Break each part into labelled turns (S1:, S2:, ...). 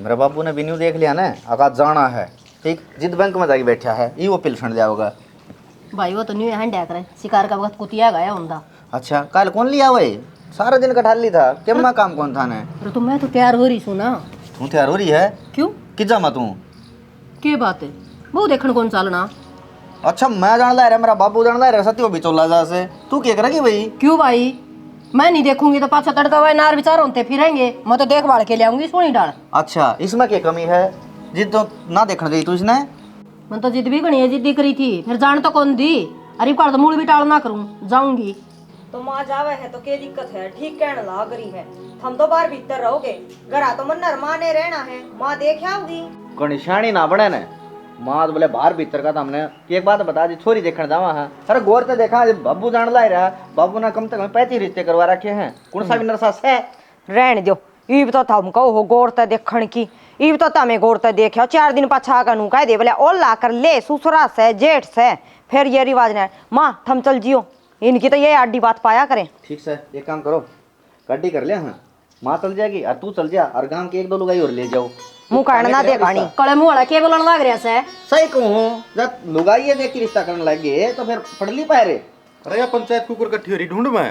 S1: मेरे बाबू ने भी न्यू देख लिया ना, आकाश जाना है ठीक, जिद बैंक में जाके बैठा है, ये वो पिलसन जाओगा
S2: भाई वो तो न्यू हैंड करे शिकार का वक्त कुतिया गया हुंदा।
S1: अच्छा कल कौन लिया वही, सारा दिन कठाली था क्या मैं काम कौन था ने।
S2: अरे तो मैं तो तैयार हो रही हूं ना।
S1: तू तैयार हो रही है?
S2: क्यों
S1: कि जामा तू?
S2: के बात है वो देखण कौन चालना।
S1: अच्छा मैं जान ला रहा, मेरा बाबू जान ला रहा, सत्यो भी चोला जा से तू क्या करेगी भाई?
S2: क्यों भाई मैं नहीं देखूंगी तो पाछा तड़का हुआ नार विचार होते फिरेंगे, मैं तो देखभाल के ले आऊंगी सोनी डाल।
S1: अच्छा इसमें क्या कमी है, जिद तो ना देखने गई तू इसने।
S2: मैं तो जिद भी गणी है, जिद्दी करी थी फिर जान तो कौन दी। अरे कर तो मूल भी टाल ना करूं जाऊंगी
S3: तो माँ जावे है तो क्या दिक्कत है, ठीक कहने लाग रही है। हम तो बाहर भीतर रहोगे, घर तो मन्नर माँ ने रहना है, माँ देख आओगी।
S1: को निशानी ना बने ने, माँ तो बोले बाहर भीतर का था हमने कि एक बात बता दी छोरी देखने जावा है। अरे गौर से देखा बाबू जान ला रहा, बाबू ने कम से कम 35 रिश्ते करवा रखे हैं, कौन सा भी नरसास है।
S3: रहने दो, ईब तो थम कहो हो गौर ते देखण की, ईब तो तमे गौर ते देखियो 4 दिन पाछा कनु कह दे बोले ओ ला कर ले ससुरा से जेठ से, फिर ये रिवाज नहीं। माँ थम चल जियो, इनकी तो ये आडी बात पाया करें।
S1: ठीक से एक काम करो, गड्डी कर ले, हाँ माँ चल जाएगी और तू चल जा, और गांव के 1-2 लुगाई और ले जाओ।
S3: मुंह काढ़ ना दे गानी
S2: कड़े मुंह वाला के बोलन लाग रहा से।
S1: सही कहूँ जब लुगाई देख के रिश्ता करने लग गए तो फिर पढ़ ली पाए रे।
S4: अरे या पंचायत कुकुर कट्ठी हो रही ढूंढ मैं।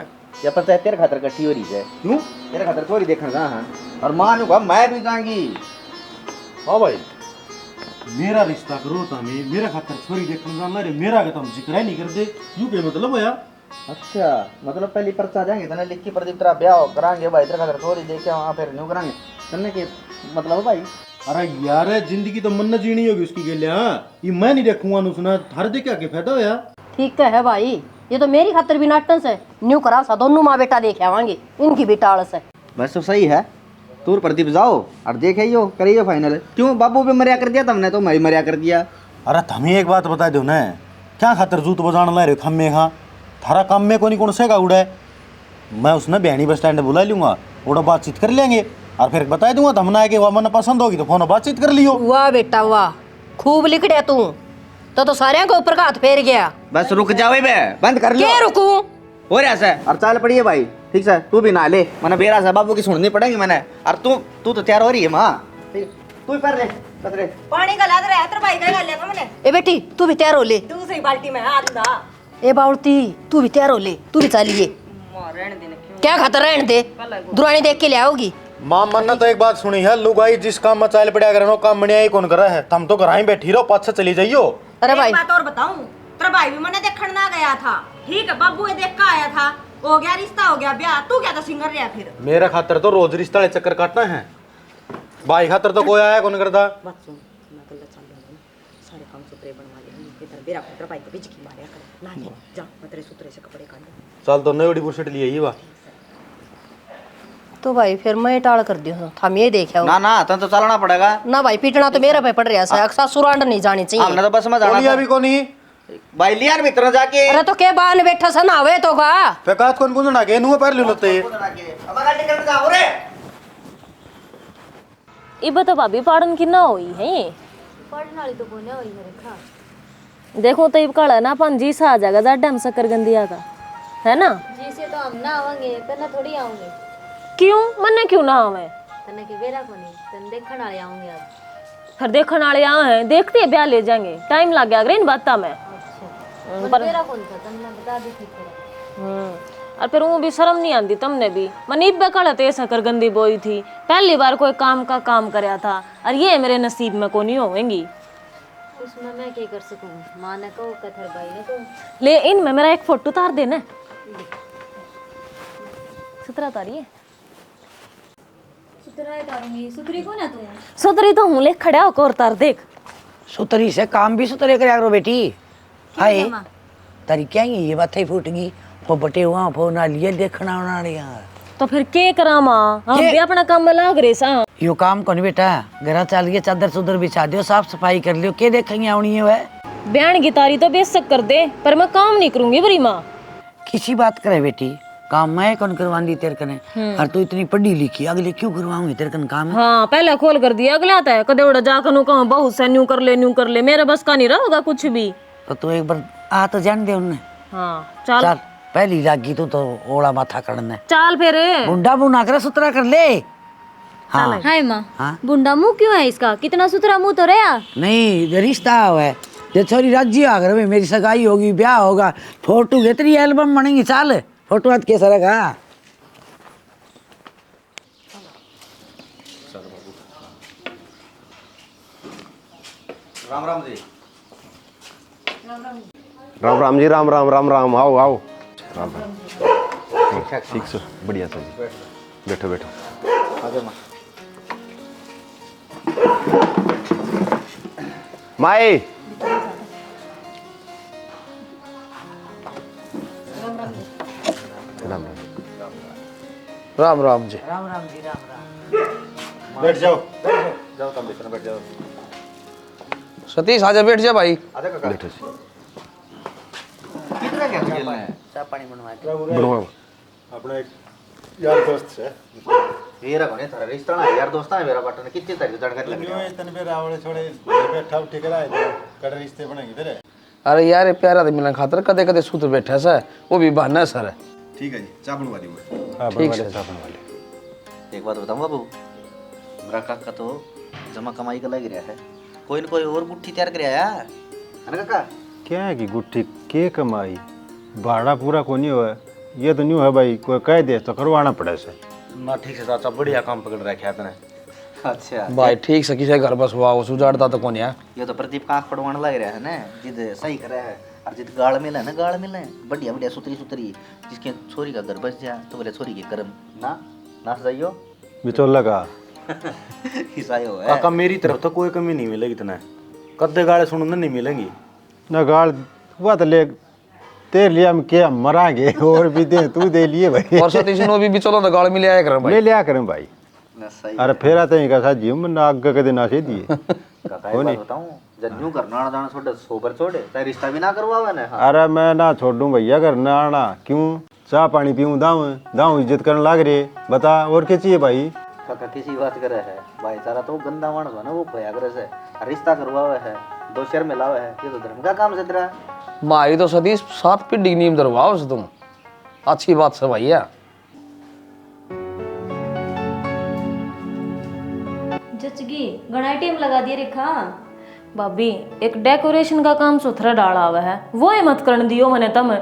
S1: या पंचायत तेरे खातर कट्ठी हो रही है, क्यों तेरे खातर छोरी देखने जा हाँ, और माँ ने कहा मैं भी जाऊंगी।
S4: हाँ भाई मेरा रिश्ता करो तमें, मेरा खातर छोरी देखने जाना रे, मेरा का तुम जिक्र ही नहीं कर दे, यूं के मतलब है।
S1: अच्छा मतलब पहली पर्चा जाएंगे तो लिख के प्रदीप तेरा ब्याह कराएंगे भाई, तेरे खातर छोरी देखे वहाँ फिर न्यू कराएंगे करने के मतलब है भाई।
S4: अरे यार जिंदगी तो मन जीनी होगी उसकी के लिए, हाँ ये मैं नहीं देखूंगा नुसना थार दे क्या फायदा होया। ठीक
S2: तो है भाई, ये तो मेरी खातर भी नाटन से न्यू करा सा, दोनों माँ बेटा देखे आवांगे, इनकी भी टाल से।
S1: बस तो सही है, तू प्रदीप जाओ और देखियो करियो फाइनल। क्यों बाबू भी मरिया कर दिया तुमने, तो मैं मरिया कर दिया।
S4: अरे तुम्हें एक बात बता दो ना, क्या खातर जूत बजाने ला रहे हो थम्मे खा, थारा काम में कोनी कौन से का उड़ा है। मैं उसने बहनी बस स्टैंड बुला लूंगा, थोड़ा बातचीत कर लेंगे और फिर बता दूंगा थमना है कि वह मन पसंद होगी तो फोन बातचीत कर लियो।
S2: वाह बेटा वाह, खूब लिख रहा तू तो सारे को ऊपर का हाथ फेर गया।
S1: बस रुक जाओ बे, बंद कर लो।
S2: क्या रुकूं
S1: हो रहा है और चाल पड़ी है भाई, ठीक है तू भी ना ले, मैंने बेरा से बाबू की सुननी पड़ेगी मैंने। और तू तो तैयार हो रही है माँ, तू ही पर ले कतरे
S3: पानी का लाद रहा है भाई का ले हमने।
S2: ए बेटी तू भी तैयार हो ले,
S3: दूसरी बाल्टी में हाथ दा।
S2: ए बाउलती तू भी तैयार हो ले, तू भी चलिए।
S3: रहने देने क्यों,
S2: क्या खातर रहने दे, दुरानी देख के ले आओगी।
S4: माँ मन ने तो एक बात सुनी है, लुगाई जिस काम में चाल पड़ा करे काम बढ़िया ही कौन कर रहा है, तुम तो घर ही बैठी रहो, पास से चली जाइयो।
S2: अरे भाई
S3: एक बात और बताऊं, तेरा भाई भी मैंने देखने ना गया था, ठीक है बाबू ये देख का आया था, हो गया रिश्ता हो गया ब्याह, तू क्या था सिंगर रहा फिर।
S4: मेरा खातर तो रोज रिश्ता वाले चक्कर काटना है, भाई खातर तो कोई आया कौन करता।
S3: बात सुन, मैं कल चल रहा सारे काम सुथरे बनवा ले, इधर बेरा पुत्र भाई को बीच की मारे कर ला ले जा, मैं तेरे सुथरे से कपड़े काट।
S4: चल तो नई बुशर्ट लिए ही वाह।
S2: तो भाई फिर मैं टाल कर दियो, हम ये देखे
S1: ना ना तो चलना पड़ेगा
S2: ना भाई, पीटना तो मेरा पे पड़ रहा है, ससुरांड नहीं जानी चाहिए।
S1: हमने तो बस में जाना
S4: अभी को नहीं
S1: भाई लिया भीतर जाके।
S2: अरे तो के बान बैठा सा ना वे तो गा
S4: फेकात कौन कौन ना के नुआ पैर ले लेते।
S1: अब गाड़ी कर जाओ रे।
S5: इब तो भाभी पाड़न की ना हुई है,
S6: पढ़ने वाली तो कोने हुई है रेखा।
S5: देखो तो इब कड़ा ना अपन जी सा आ जाएगा जाडे हम शक्कर गंदिया का है ना।
S6: जी से तो हम ना आवांगे, तन्ना थोड़ी आऊंगे।
S5: क्यों मन्ने क्यों ना आवे,
S6: तन्ना के बेरा को नहीं, तन देखण वाले आऊंगे आज।
S5: फिर देखने वाले यहाँ हैं, देखते हैं ब्याह ले जाएंगे, टाइम लग गया अगर इन बात में।
S6: पर बेरा कौन था, तन्ना बता दी थी थोड़ा।
S5: और फिर वो भी शर्म नहीं आती तुमने भी, मन इब कड़ा तो शक्कर गंदी बोई थी, पहली बार कोई काम का काम कराया था और ये मेरे नसीब में को नहीं होंगी।
S6: उसमें मैं क्या कर सकूं, माँ ने कहो कथर भाई ने कहो।
S5: ले इनमें मेरा एक फोटो उतार देना, सुतरा तारी है।
S6: सुतरा उतारूंगी, सुतरी को ना तू।
S5: सुतरी तो हूँ, ले खड़ा होकर उतार देख।
S7: सुतरी से काम भी सुतरे कर करो बेटी। हाय तारी क्या ये बात ही फूट गई, वो बटे हुआ वो ना लिए देखना ना यार।
S5: तो फिर के करा माँ, हम भी अपना काम में लाग रहे सा।
S7: यो काम कौन बेटा, घर चलिए चादर सुदर बिछा दियो, साफ सफाई कर लियो, के देखेंगे आवनी है वह।
S5: बयान की तारी तो बेशक कर दे, पर मैं काम नहीं करूंगी बरी माँ।
S7: किसी बात करे बेटी, काम मैं कौन करवांदी तेरे कने, और तू इतनी पढ़ी लिखी, अगले क्यों करवाऊंगी तेरे कन काम।
S5: हाँ पहले खोल कर दिया, अगला आता है कदे उड़ा जाकर नु कहूं बहुत से न्यू कर ले, मेरे बस का नहीं रहोगा कुछ भी।
S7: तो तू एक बार आ तो जान दे उन्हें।
S5: हाँ चल
S7: चल पहली लागी तू तो ओला माथा करना
S5: चल फिर।
S7: बुंडा बुना कर सुतरा कर ले। हाँ
S6: हाय माँ
S7: हाँ?
S6: बुंडा मुंह क्यों है इसका? कितना सुथरा मुंह तो रहा।
S7: नहीं रिश्ता है जे छोरी राज्य आगर में मेरी सगाई होगी ब्याह होगा फोटो कितनी एल्बम बनेंगी चाल फोटो हाथ कैसा रखा
S1: राम राम जी।
S8: राम राम जी राम राम राम राम आओ आओ राम राम ठीक सर बढ़िया सर जी बैठो बैठो
S1: आगे माँ।
S8: माए राम राम राम जी
S4: बैठ जाओ।
S1: जाओ तुम बिस्तर में बैठ जाओ।
S9: सतीश आजा बैठ जा भाई।
S1: आजा काका।
S8: बैठो जी
S1: कितना क्या खेलना है?
S8: बनवाओ
S4: अपना एक यार दोस्त है
S1: मेरा कोने थारा रिश्ता ना यार दोस्त है मेरा बटन कितनी तारीख जानकारी लग
S4: न्यू
S1: गया।
S4: इतने पे रावले छोड़े बैठा उठे के लाए थे कड़ रिश्ते बनेंगे फिर
S9: अरे यार ये प्यारा तो मिलन खातर कदे कदे सूत्र बैठा सा वो भी बहाना सर है।
S8: ठीक है जी चाय बनवा दी मैं
S4: हां
S9: ठीक
S4: बनवा
S9: है।
S4: ले साफ बनवा ले।
S1: एक बात बताऊं बाबू, मेरा काका तो जमा कमाई का लग रहा है, कोई न कोई और गुट्ठी तैयार कर आया है ना काका?
S4: क्या है कि गुट्ठी के कमाई भाड़ा पूरा को नहीं हुआ ये तो न्यू है भाई कोई कह दे तो करवाना पड़े से ना ठीक से चाचा बढ़िया काम पकड़ रखा है तने।
S1: अच्छा
S9: भाई ठीक से किसी घर बस हुआ वो सुजाड़ता तो कौन है।
S1: ये तो प्रदीप का आँख पड़वाने लग रहा है ना, जिद सही कर रहा है और जिद गाड़ मिला है ना, गाड़ मिला है बढ़िया बढ़िया सुतरी सुतरी जिसके छोरी का घर बस जाए तो बोले छोरी के कर्म ना ना सजाइयो
S4: बिचौला का
S1: हिसायो है।
S4: काका मेरी तरफ तो कोई कमी नहीं मिलेगी इतना कद्दे गाड़े सुनने नहीं मिलेंगी ना गाड़ हुआ तो ले तेरे लिए हम क्या मरांगे और भी दे तू दे लिए भाई
S9: और सतीश नो भी चलो तो गाड़ मिले आया कर भाई।
S4: ले लिया करें भाई।
S1: ना सही
S4: अरे फेर आते हैं का जी हम ना आगे के दिन आसे दिए
S1: काका एक बात बताऊं, जब यूं करना आना जाना छोड़े सोबर छोड़े तो रिश्ता भी ना करवावे ना। हाँ
S4: अरे मैं ना छोड़ूं भैया घर ना आना क्यों चाय पानी पीऊं दाऊं दाऊं इज्जत करने लाग रहे बता और क्या चाहिए भाई।
S1: काका किसी बात करे है भाईचारा तो गंदा मानस है ना वो खोया करे से रिश्ता करवावे है दो शेर में लावे है ये तो धर्म का काम से तेरा।
S9: मारी तो सतीश 7 पीढ़ी नीम दरवाओ से तुम अच्छी बात से भैया।
S6: जचगी घना टाइम लगा दिए रेखा।
S5: भाभी एक डेकोरेशन का काम सुथरा डाला हुआ है वो ही मत करने दियो मैंने तम।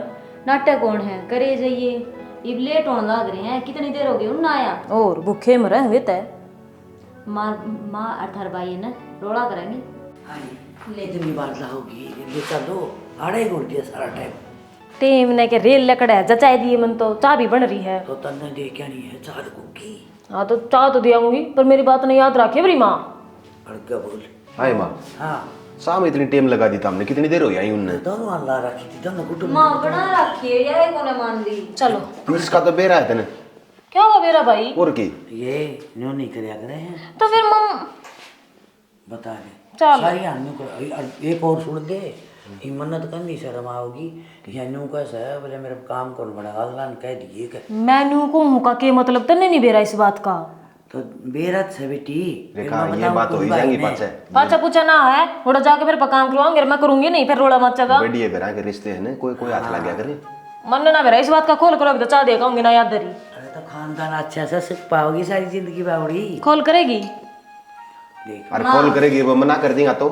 S6: नाटक कौन है करे जाइए, अब लेट होने लग रहे हैं, कितनी देर हो गई उन आया।
S5: और भूखे मरे हुए तय
S6: माँ माँ अठार भाई है ना रोड़ा करेंगे।
S7: ले इतनी बात लाओगी ये चलो आड़े गुड़ दिया सारा टाइम
S5: टेम ने के रेल लकड़ा है जचाई दिए मन तो चाय भी बन रही है।
S7: तो तन्ने दे क्या नहीं है चाल कुकी
S5: हाँ तो चाय तो दियाऊंगी पर मेरी बात नहीं याद रखिए बरी माँ।
S7: अड़का बोल
S8: हाय माँ
S7: हाँ
S8: शाम इतनी टाइम लगा दी था हमने कितनी देर हो गई आई उनने
S7: दोनों अल्लाह रखी थी दोनों कुटुंब
S6: माँ बना रखी है यार कोने मान दी।
S5: चलो
S8: इसका तो बेरा है तेने
S5: क्या हुआ मेरा भाई?
S8: और की
S7: ये न्यू नहीं करया करे हैं
S5: तो फिर मम
S7: बता दे
S5: चल।
S7: सारी आने को एक और सुन दे ये मन्नत करनी शर्म आओगी कि न्यू कैसा है बोले मेरे काम कौन बड़ा अल्लाह ने कह दिए कि
S5: मैनू को हूँ का के मतलब तन्ने नहीं बेरा इस बात का।
S7: तो बेरत से बेटी
S8: रेखा ये बात हो ही जाएगी पाछे
S5: पाचा पूछा ना है थोड़ा जाके फिर काम करवाऊंगे मैं करूंगी नहीं फिर रोड़ा मत चगा
S8: बढ़िया बेरा के रिश्ते हैं ना कोई कोई हाथ लग गया करे
S5: मन ना बेरा इस बात का खोल करो तो चाह देगा ना याद दरी
S7: अरे तो खानदान अच्छा से सीख पाओगी सारी जिंदगी बावड़ी
S5: खोल करेगी
S7: देख
S8: अरे कॉल करेगी वो मना कर देगा तो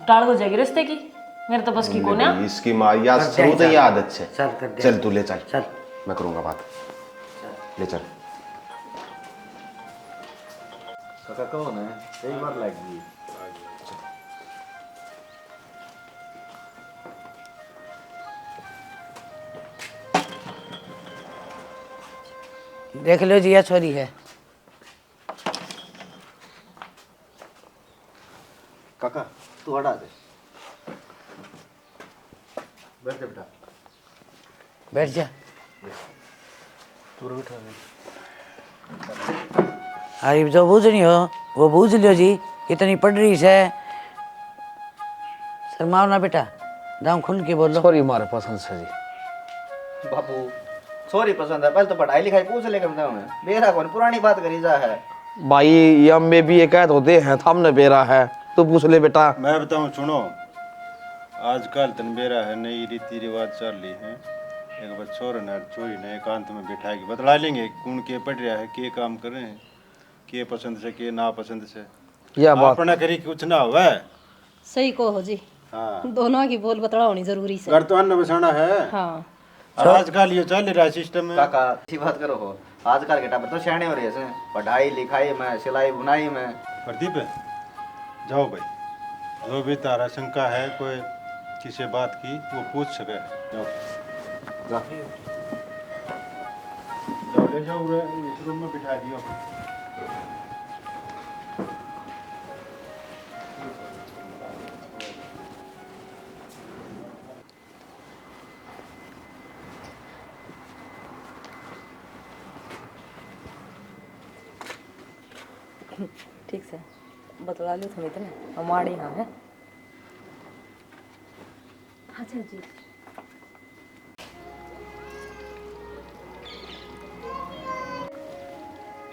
S5: टाल हो जाएगी रिश्ते की मेरे तो बस की कौन है।
S8: इसकी माँ या शुरू तो ये आदत है
S7: चल कर दे
S8: चल तू ले चल
S7: चल
S8: मैं करूंगा बात ले चल
S1: काका कौन है सही बात लगी।
S7: देख लो जी ये छोरी है
S1: काका तू हटा दे बैठ जा बेटा
S7: बैठ जा अरे जो बूझ नहीं हो वो बूझ लियो जी कितनी पढ़ रही है शर्माओ ना बेटा दाम खुल के बोलो
S9: सॉरी हमारे पसंद से जी।
S1: बाबू सॉरी पसंद है पहले तो पढ़ाई लिखाई पूछ लेकर बताऊं मैं मेरा कौन पुरानी बात करी जा है।
S9: भाई ये हम में भी एक ऐड होते हैं सामने बेरा है तो पूछ ले बेटा।
S4: मैं बताऊं सुनो आजकल तनबेरा है नई रीति रिवाज चल रही है एक बार छोर ने चोरी ने एकांत में बिठा के बतला लेंगे कौन के पढ़ रहा है के काम कर रहे हैं के पसंद से के ना पसंद से
S9: यह बात
S4: अपना करी कुछ ना हुआ।
S2: सही कहो जी,
S4: हाँ
S2: दोनों की बोल बतड़ा होनी जरूरी से।
S4: घर तो अन्न बसाना है।
S2: हाँ
S4: और आजकल ये चल रहा है सिस्टम में।
S1: काका अच्छी बात करो हो, आजकल के टाइम तो सियाने हो रहे हैं, पढ़ाई लिखाई में, सिलाई बुनाई में।
S4: प्रदीप जाओ भाई, जो भी तारा शंका है कोई किसी बात की वो पूछ सके। जाओ
S1: जा।
S4: जाओ ले जाओ इस रूम में बिठा दियो।
S3: ठीक से बतला लो थोड़ी इतने हमारे यहाँ है।
S6: अच्छा जी।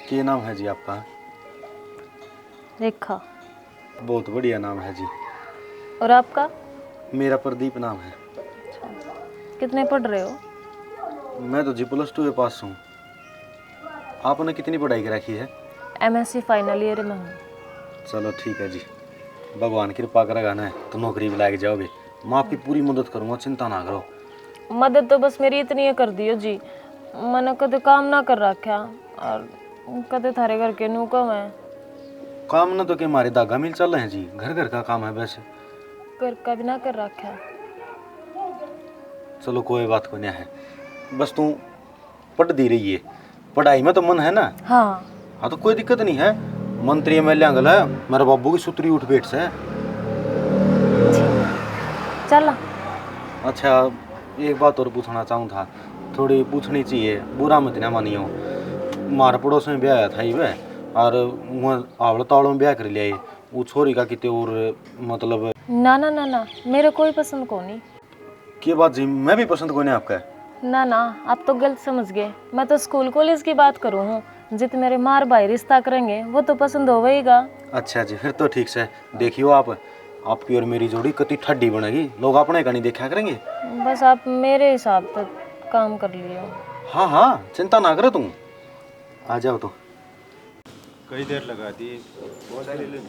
S4: क्या नाम है जी आपका?
S5: रेखा।
S4: बहुत बढ़िया नाम है जी।
S5: और आपका?
S4: मेरा प्रदीप नाम है।
S5: कितने पढ़ रहे हो?
S4: मैं तो जी +2 पास हूँ। आपने कितनी पढ़ाई कर रखी है?
S5: MSc फाइनल ईयर में हूँ।
S4: चलो ठीक है जी, भगवान कृपा करेगा ना तो नौकरी भी लाग जाओगे। मैं आपकी पूरी मदद करूँगा, चिंता ना करो।
S5: मदद तो बस मेरी इतनी है कर दियो जी, मैंने कदे काम ना कर रखा और कदे थारे घर के नू कम है।
S4: काम ना तो के हमारे दागा मिल चल रहे हैं जी, घर घर का काम है वैसे।
S5: घर का भी ना कर रखा।
S4: चलो कोई बात को नहीं है, बस तू पढ़ दी रही है, पढ़ाई में तो मन है ना?
S5: हाँ
S4: हाँ तो कोई दिक्कत नहीं है। मंत्री MLA अंगल है, मेरे बाबू की सुतरी उठ बैठ से।
S5: चल।
S4: अच्छा एक बात और पूछना चाहूँ था, थोड़ी पूछनी चाहिए, बुरा मत ना मानियो। हमारे पड़ोस में ब्याह था ही वह, और वहाँ आवड़ तावड़ में ब्याह कर लिया। वो छोरी का कितने और मतलब।
S5: ना ना ना ना, मेरे कोई पसंद को नहीं।
S4: क्या बात जी, मैं भी पसंद को नहीं आपका।
S5: ना ना, आप तो गलत समझ गए। मैं तो स्कूल कॉलेज की बात करूँ हूँ। जित मेरे मार भाई रिश्ता करेंगे वो तो पसंद होगा।
S4: अच्छा जी, फिर तो ठीक से देखियो आप, आपकी और मेरी जोड़ी कति ठड्डी बनेगी, लोग अपने का नहीं देखा करेंगे।
S5: बस आप मेरे हिसाब तक काम कर लियो।
S4: हाँ हाँ चिंता ना करो तुम, आ जाओ। तो कई देर लगा दी, बहुत सारी ले ली।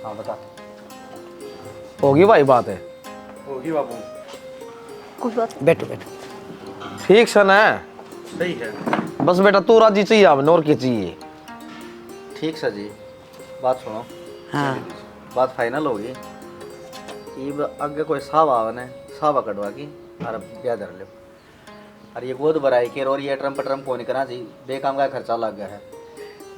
S1: हाँ बता।
S9: होगी भाई बात है।
S4: होगी बाबू।
S2: कोई बात
S7: बैठो बैठो।
S9: ठीक से ना,
S4: सही है।
S9: बस बेटा तू राजी चाहिए, अब और क्या चाहिए?
S1: ठीक सर जी, बात सुनो।
S7: हाँ
S1: बात फाइनल होगी। इब आगे कोई सावा आवे सावा कटवा की और ब्याह धर लो। और ये गोद भराई के और ये ट्रम को नहीं करा जी, बेकाम का खर्चा लग गया है।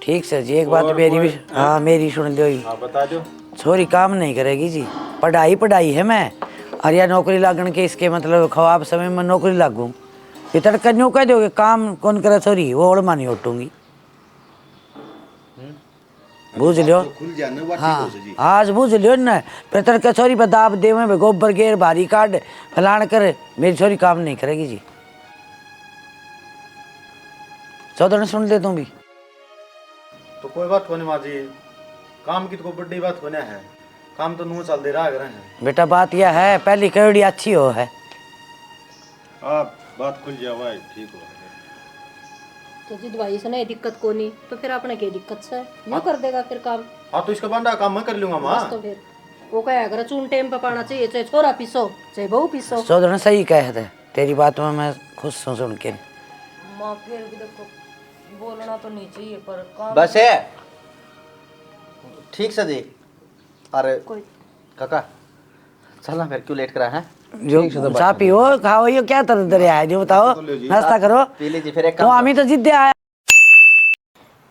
S7: ठीक सर जी, एक बात मेरी भी, हाँ मेरी सुन लो।
S4: हाँ बता दो।
S7: छोरी काम नहीं करेगी जी, पढ़ाई है मैं, और या नौकरी लागण के इसके मतलब ख्वाब समय में नौकरी लागू। ये तड़का न्यू कह दोगे काम कौन करे छोरी, वो और मानी उठूंगी। बूझ लियो।
S4: खुल जाने बात
S7: हाँ आज बूझ लियो ना, फिर तड़का छोरी पर दाब दे में गोबर गेर भारी काट फलान कर, मेरी छोरी काम नहीं करेगी जी। चौधरी सुन ले तुम भी।
S4: तो कोई बात होने माँ जी, काम की तो कोई बड़ी बात होने है, काम तो नू चल दे रहा है।
S7: बेटा बात यह है, पहली कड़ी अच्छी हो है।
S4: आप बात खुल जावा, ठीक हो।
S2: तो जिद भाई से नहीं दिक्कत को नहीं, तो फिर अपने क्या दिक्कत से यूँ कर देगा फिर काम।
S4: हाँ तो इसका बंदा काम मैं कर लूंगा
S2: बस
S4: माँ।
S2: तो फिर वो क्या अगर चून टाइम पे पाना चाहिए, चाहे छोरा पीसो चाहे बहू पीसो।
S7: चौधरी सही कहे थे, तेरी बात में मैं खुश हूँ सुन के।
S5: माँ फिर भी देखो बोलना तो नहीं चाहिए पर काम।
S1: बस है ठीक सर जी। अरे काका चलना फिर, क्यों लेट करा है?
S7: जो चाह पियो खाओ, ये क्या तरह दरिया है जो बताओ, नाश्ता करो।
S1: पी लीजिए फिर एक
S7: तो
S1: काम।
S7: हमें तो जिद्दे आया।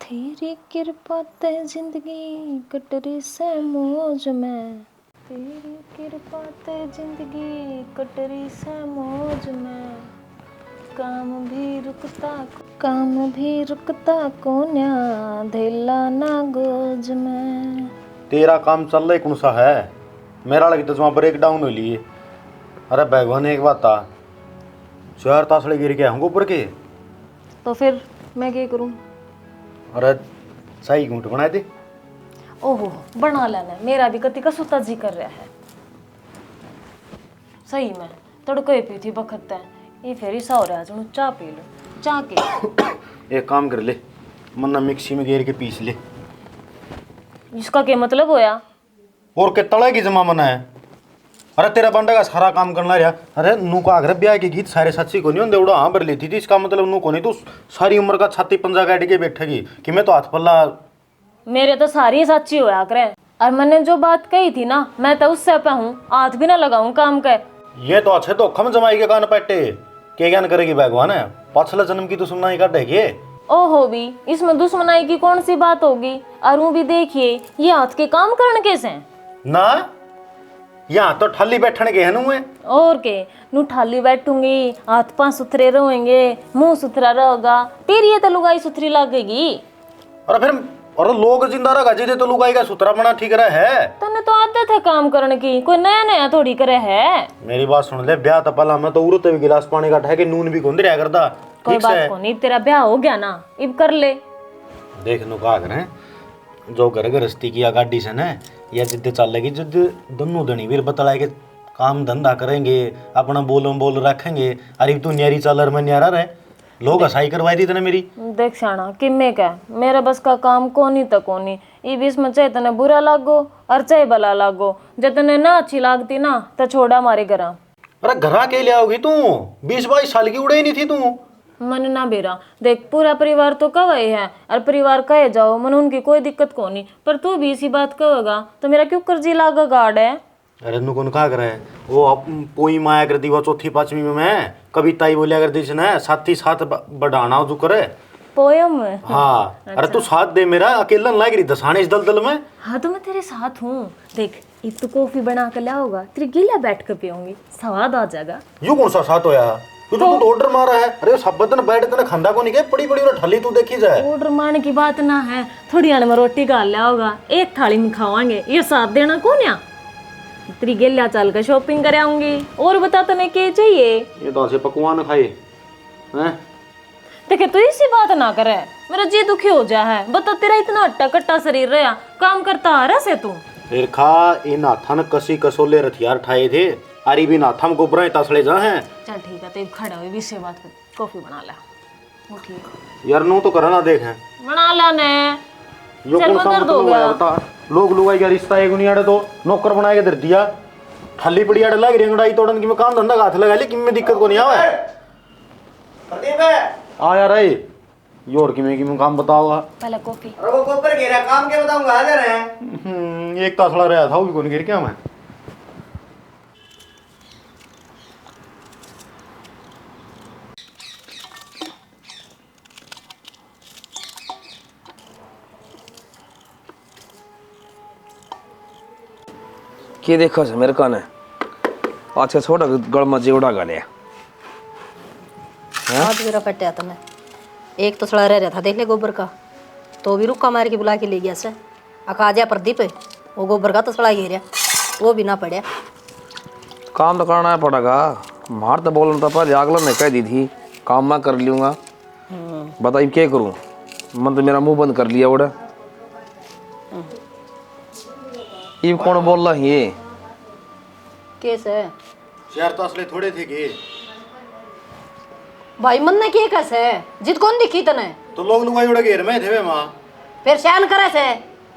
S5: तेरी कृपा ते जिंदगी कट रही से मौज में, तेरी कृपा ते जिंदगी कट रही से मौज में। काम भी रुकता कोन्या, धेला ना गोज में।
S4: तेरा काम चल रहा है कौन सा है? मेरा लगी तो वहाँ ब्रेक डाउन हो लिए। अरे भगवान एक बात था, 4 तासड़े गिर गया हमको ऊपर के।
S5: तो फिर मैं क्या करूं?
S4: अरे सही घूंट बनाए थे।
S5: ओहो बना लेना, मेरा भी कति का सुता जी कर रहा है। सही में तड़को ही पी थी बखत है, ये फिर ऐसा हो रहा है चलो चाय पी लो चाय के
S4: एक काम कर ले, मन्ना मिक्सी में गेर के पीस ले।
S5: इसका क्या मतलब होया?
S4: और के तड़ा की जमा मना है। अरे तेरा बंदा का सारा काम करना रहा। अरे नू का अगर ब्याह के गीत सारे सच्ची को नहीं होंगे उड़ा हाँ भर लेती थी। इसका मतलब नू को नहीं तू सारी उम्र का छाती पंजा काट के बैठेगी कि मैं तो हाथ पल्ला।
S5: मेरे तो सारी सच्ची होया करे और मैंने जो बात कही थी ना मैं तो उससे पे हूँ हाथ भी ना लगाऊं काम के।
S4: ये तो अच्छे तो खम जमाई के कान पट्टे के ज्ञान करेगी भगवान है। पाछला जन्म की तो सुनना काटेगी।
S5: ओहो भी इसमें दुश्मनाई की कौन सी बात होगी? और वो भी देखिए ये हाथ के काम करने कैसे हैं?
S4: ना यहाँ तो ठाली बैठने के है नू है।
S5: और के नू ठाली बैठूंगी हाथ पांव सुथरे रहेंगे मुंह सुथरा रहेगा तेरी ये तो लुगाई सुथरी लगेगी।
S4: अरे फिर और लोग जिंदा रहा जिसे तो लुगाई का सुथरा बना ठीक रहा है।
S5: तने तो आदत है काम करने की कोई नया नया थोड़ी करे है।
S4: मेरी बात सुन ले ब्याह तो पहला मैं तो उड़ते भी गिलास पानी का ठहके नून भी गुंद रहा करता।
S5: कोई बात को नहीं तेरा ब्याह हो गया ना इब कर ले।
S4: देख नु का करें जो घर गृहस्थी की गाड़ी से न या जिद्दे चल लेगी जिद दोनों धनी वीर बतलाए के काम धंधा करेंगे अपना बोलम बोल रखेंगे। अरे तू न्यारी चल मैं न्यारा रहे लोग हसाई करवाई दी तने मेरी।
S5: देख शाना किम्मे का मेरा बस का काम कोनी तो कोनी ई बीच में चाहे तने बुरा लागो और चाहे भला लागो जब तने ना अच्छी लागती ना तो छोड़ा मारे घर।
S4: अरे घरा के ले आओगी तू 20-22 साल की उड़े ही नहीं थी तू।
S5: मन ना बेरा देख पूरा परिवार तो कहे है और परिवार कहे जाओ मन उनकी कोई दिक्कत को नहीं पर तू भी इसी बात कहेगा तो मेरा क्यों कर्जी लागा गार्ड है।
S4: अरे नु कौन का करे वो पोई माया कर दी वो चौथी पांचवी में मैं कविता ही बोलिया कर दी ना साथ ही साथ बढ़ाना जो करे
S5: पोयम।
S4: हाँ अरे तू साथ दे मेरा अकेला लाग रही दसाने इस दलदल में।
S5: हाँ तो मैं तेरे साथ हूँ देख एक तो कॉफी बना कर लाओगा तेरी गिला बैठ कर पियूंगी स्वाद आ जाएगा।
S4: यू कौन सा साथ होया तू तो ऑर्डर मारा है। अरे सब बदन बैठ तने खंदा को नहीं गए पड़ी पड़ी और ठल्ली तू देखी जाए।
S5: ऑर्डर मारने की बात ना है थोड़ी आने में रोटी खा लिया होगा एक थाली में खावांगे ये साथ देना कौन या तेरी गिल्ला चल कर शॉपिंग कर आऊंगी। और बता तने क्या चाहिए?
S4: ये तो ऐसे पकवान खाए हैं।
S5: देखे तू इसी बात ना करे मेरा जी दुखी हो जा है। बता तेरा इतना हट्टा कट्टा शरीर रहा काम करता आ रहा से तू
S4: फिर खा इन हाथन कसी कसोले हथियार ठाए थे अरे भी नाथम को बुराई तसले जा हैं।
S5: चल ठीक है तो खड़ा हुई विषय बात कर कॉफी बना ला वो ठीक
S4: यार नू तो करना देख हैं
S5: बना ला ने
S4: यो
S5: चल
S4: कौन सा
S5: मदर दो
S4: मतलब
S5: गया
S4: बता लोग लुगाई का रिश्ता एक नहीं आड़े तो नौकर बना के दे दिया खाली पड़ी आड़े लग रंगड़ाई तोड़न की मैं काम धंधा का हाथ लगा ले कि मैं दिक्कत को नहीं आवे। प्रदीप आ यार आई योर की मैं काम बताओगा
S5: पहले कॉफी।
S1: अरे वो ऊपर गिरा काम के बताऊंगा हाजिर है।
S4: एक तासड़ा रहा था वो भी कौन गिर क्या मैं।
S9: के देखो से मेरे कान है अच्छा छोटा गड़ मजे उड़ा गले
S2: आज मेरा फटा तने एक तो सड़ा रह रहा था देख ले गोबर का तो भी रुक्का मार के बुला के ले गया से अकाजा प्रदीप वो गोबर का तो सड़ा घेरिया वो भी ना पड़या।
S9: काम तो करना पड़ेगा मार तो बोलना था पर अगला ने कह दी थी काम मैं कर लूँगा बताइए क्या करूँ मन तो मेरा मुंह बंद कर लिया उड़ा। ये कौन बोल रहा है ये
S2: केस है
S4: चार तासले थोड़े थे के
S2: भाई मन ने के कैसे जित कौन दिखी तने
S4: तो लोग लुगाई उड़ा घेर में थे वे मां
S2: फिर शान करे से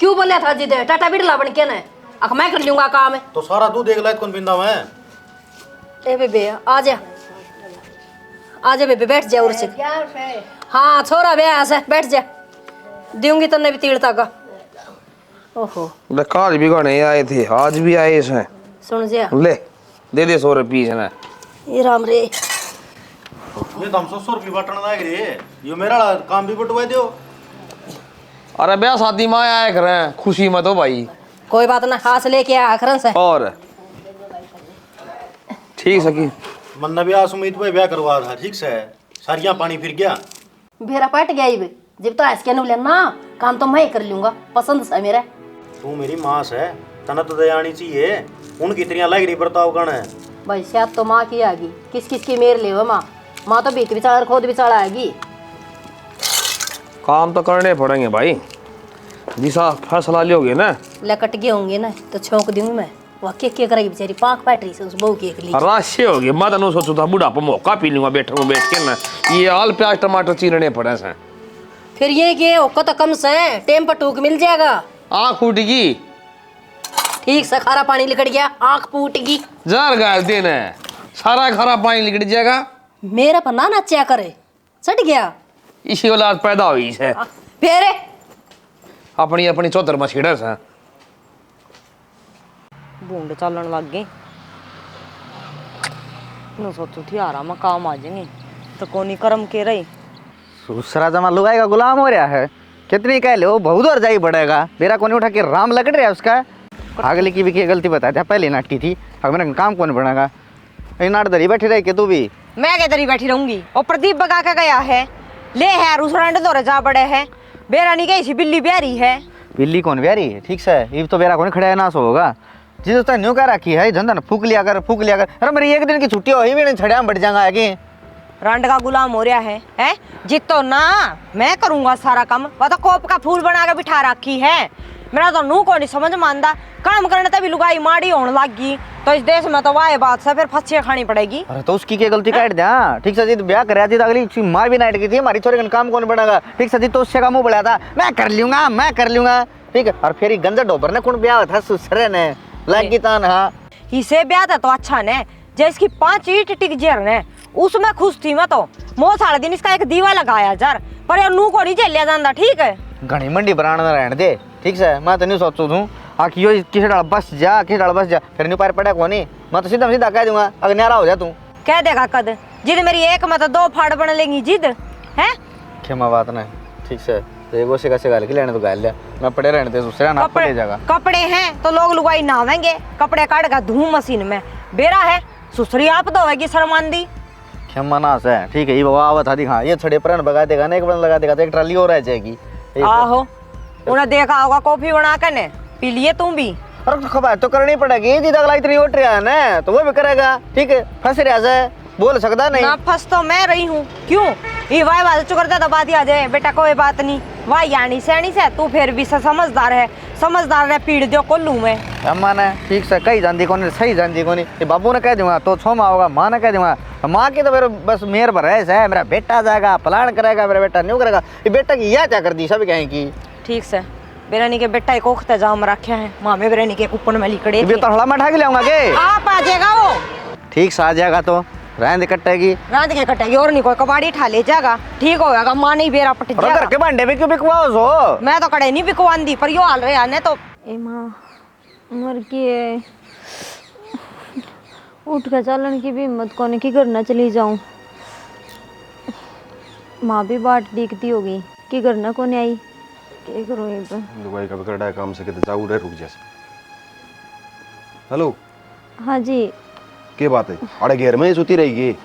S2: क्यों बोलिया था जिद टाटा बिड़ला बन के ने अख मैं कर लूंगा काम
S4: तो सारा दूध देख लायत कौन पिंदा मैं।
S2: ए बेबे आ जा बेबे बैठ जा उर्स हाँ छोरा बे ऐसे बैठ जा दूंगी तन्ने भी तीड़ता का। ओहो
S9: कल भी गाने आए थे आज भी आए इसमें
S2: सुन जा
S9: ले दे 100 रुपये इसने
S2: ये राम रे
S4: ये तो हम 100 रुपये बटन लाग रहे यो मेरा काम भी बटवाई दो।
S9: अरे ब्याह शादी में आया करें खुशी में तो भाई
S2: कोई बात ना हाथ लेके आ खरन से
S9: और ठीक सकी
S4: मन्ना भी आज उम्मीद पे ब्याह करवा था ठीक से सारियां पानी फिर गया
S2: भेरा पट गया ही जब तो ऐसे नु लेना काम तो मैं कर लूंगा पसंद से मेरा।
S4: तू मेरी मां से तना तो दया आनी चाहिए उनकी इतनी लग रही बर्ताव कौन है
S2: भाई शायद तो माँ की आगी किस किस की मेर ले माँ तो बीत बिचार खुद बिचार आएगी।
S9: काम तो करने पड़ेंगे भाई जिसा फैसला लोगे ना
S2: लकट गए होंगे ना तो छोंक दूंगी मैं वह के करेगी बेचारी पाक पैटरी से उस बहू की एक ली
S9: राशि हो गई। मैं तनु सोचू था बुढ़ापा मौका पी लूंगा बैठ के ना, ये आल प्याज टमाटर चीरने पड़े से।
S2: फिर ये कि ओका तो कम से टेम पर टूक मिल जाएगा।
S9: आँख फूट गई,
S2: ठीक से खारा पानी लिकड़ गया, आंख फूट गई,
S9: जार गाल देना सारा खारा पानी निकल जाएगा।
S2: मेरा पर ना नाचा करे, सट गया
S9: इसी औलाद पैदा हुई है।
S2: फिर
S9: अपनी अपनी चौधर में छिड़े से
S3: बूंद चलन लग गई। नु सोचू थी आराम काम आ जाएंगे तो कोनी कर्म के रही।
S1: दूसरा जमा लुगाई का गुलाम हो रहा है, कितनी कह लो बहुत और जाई बढ़ेगा। मेरा कोनी उठा के राम लग रहा है उसका। अगले की भी क्या गलती बता दिया, पहले नाटकी थी, अब मेरा काम कौन बढ़ेगा। नाट दरी बैठी रही के तू भी,
S3: मैं क्या दरी बैठी रहूंगी। और प्रदीप बगा के गया है, ले है रूसरांड दौरे जा बड़े है। बेरा नहीं गई सी बिल्ली ब्यारी है।
S1: बिल्ली कौन ब्यारी है, ठीक से ये तो बेरा कौन खड़ा है ना सो होगा। जिस उसने न्यू कह रखी है झंडा फूक लिया कर, फूक लिया कर। अरे मेरी एक दिन की छुट्टी हो ही भी नहीं, छड़िया बढ़ जाएगा आगे।
S3: रंड का गुलाम हो रहा है, हैं? जितो ना मैं करूंगा सारा काम। वह तो कोप का फूल बना के बिठा रखी है। मेरा तो नू को नहीं समझ मानदा, काम करने तभी लुगाई माड़ी होने लगी। तो इस देश में तो वाह बात से फिर फंसियां खानी पड़ेगी।
S1: अरे तो उसकी क्या गलती काट दिया, ठीक से जी ब्याह कर थी तो अगली माँ भी नाइट की थी, हमारी छोरी का काम कौन बढ़ेगा। ठीक से जी तो उससे का मुंह बढ़ाया था, मैं कर लूंगा मैं कर लूंगा, ठीक है। और फिर ये गंजा डोबर ने कौन ब्याह था सुसरे ने लगी तान। हाँ
S3: इसे ब्याह था तो अच्छा ने, जिसकी 5 ईंट टिक जर ने उसमें खुश थी मैं तो। मो सारा दिन इसका एक दीवा लगाया जार, पर यार नू को नहीं झेलिया जाता, ठीक है।
S1: घनी मंडी बनाना रहने दे, ठीक से। मैं तो नहीं सोचू तू आखिर यो किसी डाल बस जा, किसी डाल बस जा, फिर नहीं पैर पड़ा कोनी। मैं तो सीधा सीधा कह दूंगा, अगर न्यारा हो जा तू।
S3: कह देगा कद जिद मेरी एक में तो 2 फाड़ बन लेंगी जिद है।
S1: क्षमा बात नहीं, ठीक से एगो से कैसे गाल के लेने तो गाल लिया, मैं पड़े रहने दे दूसरा ना पड़े जाएगा।
S3: कपड़े हैं तो लोग लुगाई नहावेंगे, कपड़े काटेगा धूम मशीन में। बेरा है सुसरी आप धोएगी शर्मांदी।
S1: क्षमा ना से, ठीक है। ये बाबा आवत था दिखा, ये छड़े पर बगा देगा ना, एक बन लगा देगा तो एक ट्राली और रह जाएगी।
S3: आहो उन्हें देखा होगा कॉफी बना कर ने पी लिए तुम भी।
S1: अरे खबर तो करनी पड़ेगी, जी अगला इतनी उठ रहा है ना तो वो भी करेगा, ठीक है। फंस रहा है, बोल सकता नहीं
S3: ना फंस तो मैं रही हूँ, क्यों ये वाई बात चुकरता दबा दिया जाए। बेटा कोई बात नहीं, वाह यानी सैनी से तू फिर भी समझदार है, समझदार ने पीड़ दियो कोल्लू में।
S1: अम्मा ने ठीक से कही जानती कौन, सही जानती कौन। ये बाबू ने कह दूंगा तो छोमा होगा, माँ ने कह दूंगा, माँ की तो मेरे बस मेयर पर है, मेरा बेटा जाएगा प्लान करेगा, मेरा बेटा न्यू करेगा। ये बेटा की यह क्या कर दी सब कहें की।
S3: ठीक से बेरानी के बेटा एक ओखते जाम रखे हैं, मामे बेरानी के कुपन में लिखड़े
S1: ये तो हला में ढाक लाऊंगा के
S3: आप आ जाएगा वो,
S1: ठीक से आ जाएगा तो रहने दे कटेगी,
S3: रात के कटेगी और नहीं कोई कबाड़ी ठा ले जाएगा, ठीक हो जाएगा। माँ नहीं बेरा पट
S1: घर के भांडे भी क्यों बिकवाओ सो।
S3: मैं तो कड़े नहीं बिकवांदी, पर यो हाल रहे आने तो
S5: ए माँ मर के उठ के चलन की भी हिम्मत कोने की करना चली जाऊं। माँ भी बाट दिखती होगी कि करना कोने आई, क्या करूँ ये तो।
S8: दुबई का बिगड़ा है काम से कहते जाऊ रे रुक जैसे। हेलो
S5: हाँ जी
S8: क्या बात है, अरे घेर में ही सोती रहेगी।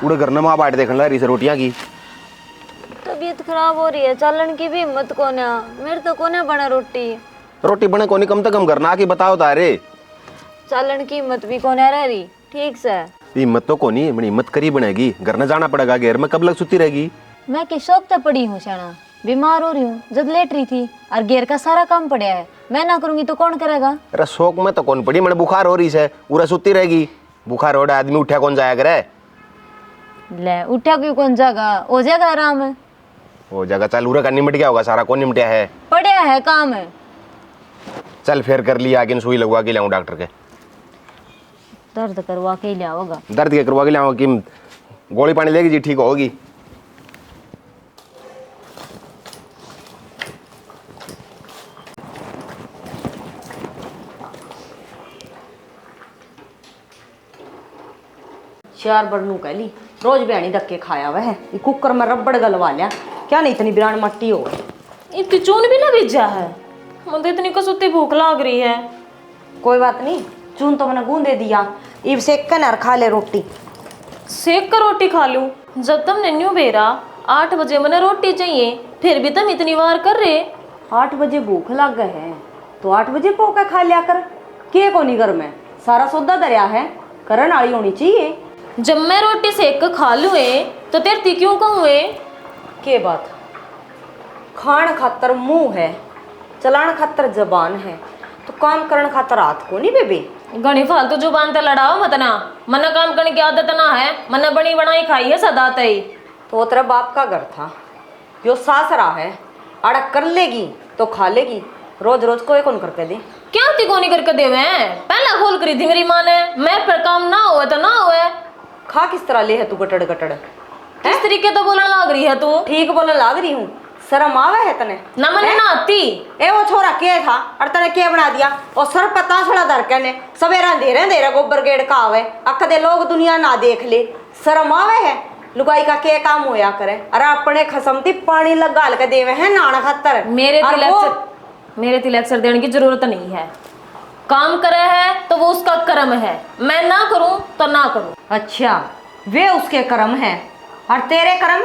S8: उड़े घर में माँ बाट देखने ला रही से रोटियां की।
S5: तबीयत खराब हो रही है, चलन की भी हिम्मत कोने, मेरे तो कोने बना रोटी।
S8: रोटी बने कोनी कम से कम घर ना की बताओ तारे।
S5: चलन की हिम्मत भी कोने रह रही, ठीक से।
S8: हिम्मत तो कोनी, बड़ी हिम्मत करी बनेगी, घर न जाना पड़ेगा, घेर में कब लग सुती रहेगी।
S5: मैं किस शौक तक पड़ी हूँ शाना, बीमार हो रही हूँ, जब लेट रही थी और घेर का सारा काम पड़ा है, मैं ना करूंगी तो कौन करेगा।
S8: अरे शौक में तो कौन पड़ी, मैंने बुखार हो रही है, पूरा सुती रहेगी। बुखार हो रहा आदमी उठा कौन जाया करे।
S5: ले उठा क्यों कौन जाएगा, हो जाएगा आराम है।
S8: वो जगह चल उरा का निमट गया होगा सारा, कौन निमटिया है।
S5: पड़ा है काम है।
S8: चल फिर कर लिया, आगे सुई लगवा के लाऊं डॉक्टर के।
S5: दर्द करवा के ही लिया होगा।
S8: दर्द के करवा के लाऊं कि गोली पानी लेगी जी ठीक होगी।
S3: चार बड़नू कह ली, रोज बयानी धक्के खाया वह है, कुकर में रबड़ गलवा लिया, क्या नहीं इतनी बिरान मट्टी हो गई।
S5: इतनी चून भी ना बीजा है, मुझे इतनी कसुती भूख लाग रही है।
S3: कोई बात नहीं, चून तो मैंने गूंदे दिया, इब सेक कर नर खा ले रोटी।
S5: सेक कर रोटी खा लूं, जब तुम नन्यू बेरा 8 बजे मैंने रोटी चाहिए, फिर भी तुम इतनी वार कर रहे।
S3: 8 बजे भूख लग गए है तो 8 बजे पोका खा लिया कर, के को नहीं घर में सारा सौदा दरिया है, करन आड़ी होनी चाहिए।
S5: जब मैं रोटी सेक कर खा लूँ तो तेरती क्यों कहूँ।
S3: के बात खान खातर मुंह है, चलान खातर जबान है तो काम करने खातर हाथ को नहीं बेबी।
S6: घनी फालतू जुबान ते लड़ाओ मत ना, मना काम करने की आदत ना है, मना बनी बनाई खाई है सदा तई।
S3: तो वो तेरा बाप का घर था, यो सासरा है, अड़क कर लेगी तो खा लेगी, रोज रोज कोई कौन करके दे।
S6: क्या ती कोनी करके देवे, पहला खोल करी थी मेरी माँ ने, मैं पर काम ना हुआ तो ना हुआ।
S3: खा किस तरह ले है तू गटड़ गटड़,
S6: किस तरीके तो बोलने लग रही है तू?
S3: ठीक बोलने लग रही हूँ, शर्म आवे है तने?
S6: ना मने ना आती।
S3: ए वो छोरा के था और तने के बना दिया, और सर पता छड़ा धर के ने सवेरा अंधेरे अंधेरे गोबर गेड़ का आवे, अख दे लोग दुनिया ना देख ले, शर्म आवे है? लुगाई का के काम होया करे, अरे अपने खसमती पानी लगा के देवे है नाना खातर।
S6: मेरे ती लेक्चर देने की जरूरत नहीं है, काम करे है तो वो उसका कर्म है, मैं ना करूं तो ना करूं।
S3: अच्छा वे उसके कर्म है और तेरे कर्म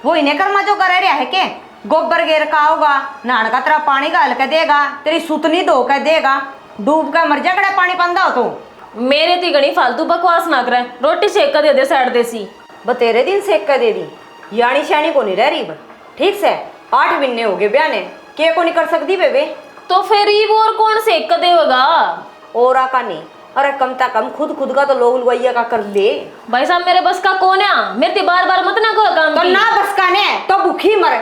S3: वो इन्हें कर्मा जो करे रहा है के? गोबर गेर का होगा, नान का तेरा पानी गाल के देगा, तेरी सुतनी धो के देगा, डूब के मर जाए पानी पंदा हो तो।
S6: मेरे ती गणी फालतू बकवास ना करे, रोटी सेक कर दे दे साइड देसी।
S3: बतेरे दिन सेक के दे दी, यानी श्यानी को नहीं रह रही ठीक से। 8 महीने हो गए ब्याह ने, के को नहीं कर सकती बेबे?
S6: तो फिर ये और कौन सेक कर देगा?
S3: और का नहीं, अरे कम ता कम खुद का तो लोग लुगाइया का कर ले।
S6: भाई साहब मेरे बस का कौन है? मेरे बार बार मत ना कहो काम
S3: तो
S6: की।
S3: ना बस का ने तो भूखी मर।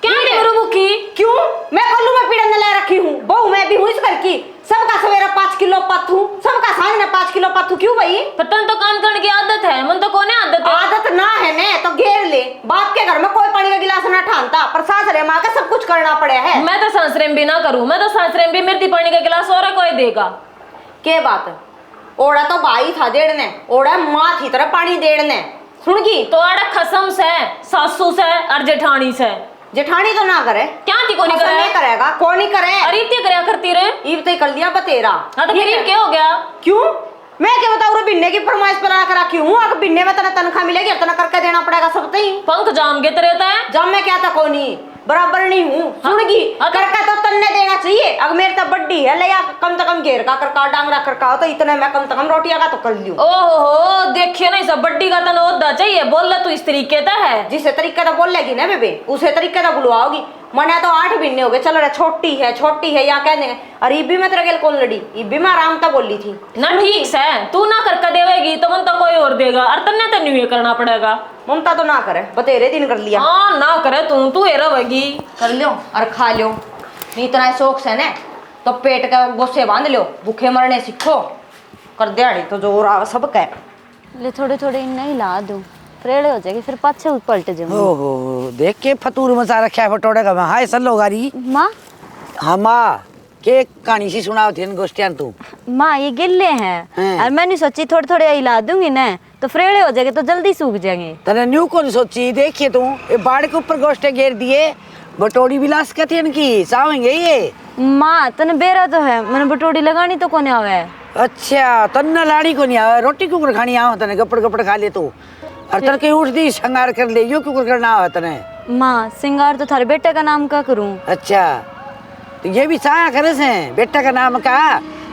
S6: क्या करूं भूखी?
S3: क्यों? मैं कल्लू में पीड़न ले रखी हूँ, बहू मैं भी हूँ इस घर की, सबका सवेरा 5 किलो पत्थू, सबका सांझ में 5 किलो पत्थू। क्यों भाई?
S6: पतन तो काम करने की आदत है, मन तो कौन है आदत है?
S3: आदत ना है ने तो घेर ले। बाप के घर में कोई पानी का गिलास ना ठानता, पर सासरे माँ का सब कुछ करना पड़े है।
S6: मैं तो सासरे में भी ना करूं, मैं तो सासरे में भी मेरे पानी का गिलास और कोई देगा।
S3: के बात? ओड़ा तो भाई था देड़ने, ओड़ा माँ थी तरह पानी देड़ने। सुन की
S6: तो आड़ा खसम से, सासू से और जेठानी से।
S3: जेठानी तो ना करे,
S6: क्या थी को नहीं करे?
S3: नहीं करेगा, कौन नहीं करे?
S6: अरे इतनी करया करती रे,
S3: ईब तो कर दिया बतेरा।
S6: हाँ तो फिर क्या हो गया?
S3: क्यों? मैं क्या बताऊँ, रे बिन्ने की फरमाइश पर आकर रखी हूँ, अगर बिन्ने में तना तनख्वाह मिलेगी तना करके देना पड़ेगा सब तई।
S6: पंख जाम के तरह है,
S3: जब मैं क्या था को नहीं बराबर नहीं हूँ। सुनगी करका तो तन्ने देना चाहिए, अगर मेरे तो बड्डी है ले कम से कम घेर का करका डांगरा करका तो इतने मैं कम से कम रोटियां का तो कर लूं।
S6: ओहो देखिए ना, सब बड्डी का तन होता चाहिए, बोल तू इस तरीके का है।
S3: जिस तरीके का बोल लेगी ना बेबे उसे तरीके का बुलवाओगी। मना तो 8 महीने हो गए, चलो रे छोटी है या कह देंगे। अरे इब्बी में तेरे गेल कौन लड़ी, इब्बी में आराम तक बोली थी
S6: ना। ठीक से तू ना करके देवेगी तो मन तो कोई और देगा, और तन्ने तन्ने ये करना पड़ेगा।
S3: ममता तो ना करे, बतेरे दिन कर लिया।
S6: हाँ ना करे तू ये रहेगी।
S3: कर लो और खा लो, नहीं इतना शौक से ना तो पेट का गोसे बांध लो, भूखे मरने सीखो। कर दिहाड़ी तो जोर आ सब कह
S5: ले, थोड़े थोड़े नहीं ला दूं, फ्रेड़े हो जाएगी फिर पाछे पलट जाऊंगी।
S7: ओहो देख के फतूर मचा रखा है फटोड़े का। हाय सल्लो गारी
S5: माँ।
S7: हाँ माँ, के कहानी सी सुनाओ थी गोष्ठियां तू?
S5: माँ ये गिल्ले हैं और मैंने सोची थोड़े थोड़े हिला दूंगी ना तो फ्रेड़े हो जाएंगे तो जल्दी सूख जाएंगे।
S7: तने न्यू कौन सोची? देखिए तू ये बाढ़ के ऊपर गोष्ठे घेर दिए, बटोड़ी विलास का थी इनकी चाहेंगे ये।
S5: माँ तने बेरा तो है, मैंने बटोड़ी लगानी तो कोने आवे।
S7: अच्छा तन्ना लाड़ी को नहीं आवे, रोटी क्यों खानी आओ तने? गपड़ गपड़ खा ले तू, और तन के उठ दी श्रृंगार कर ले, यो क्यों करना आवे तने?
S5: माँ सिंगार तो थारे बेटे का नाम का करूं।
S7: अच्छा तो ये भी चाह करे से बेटा का नाम का।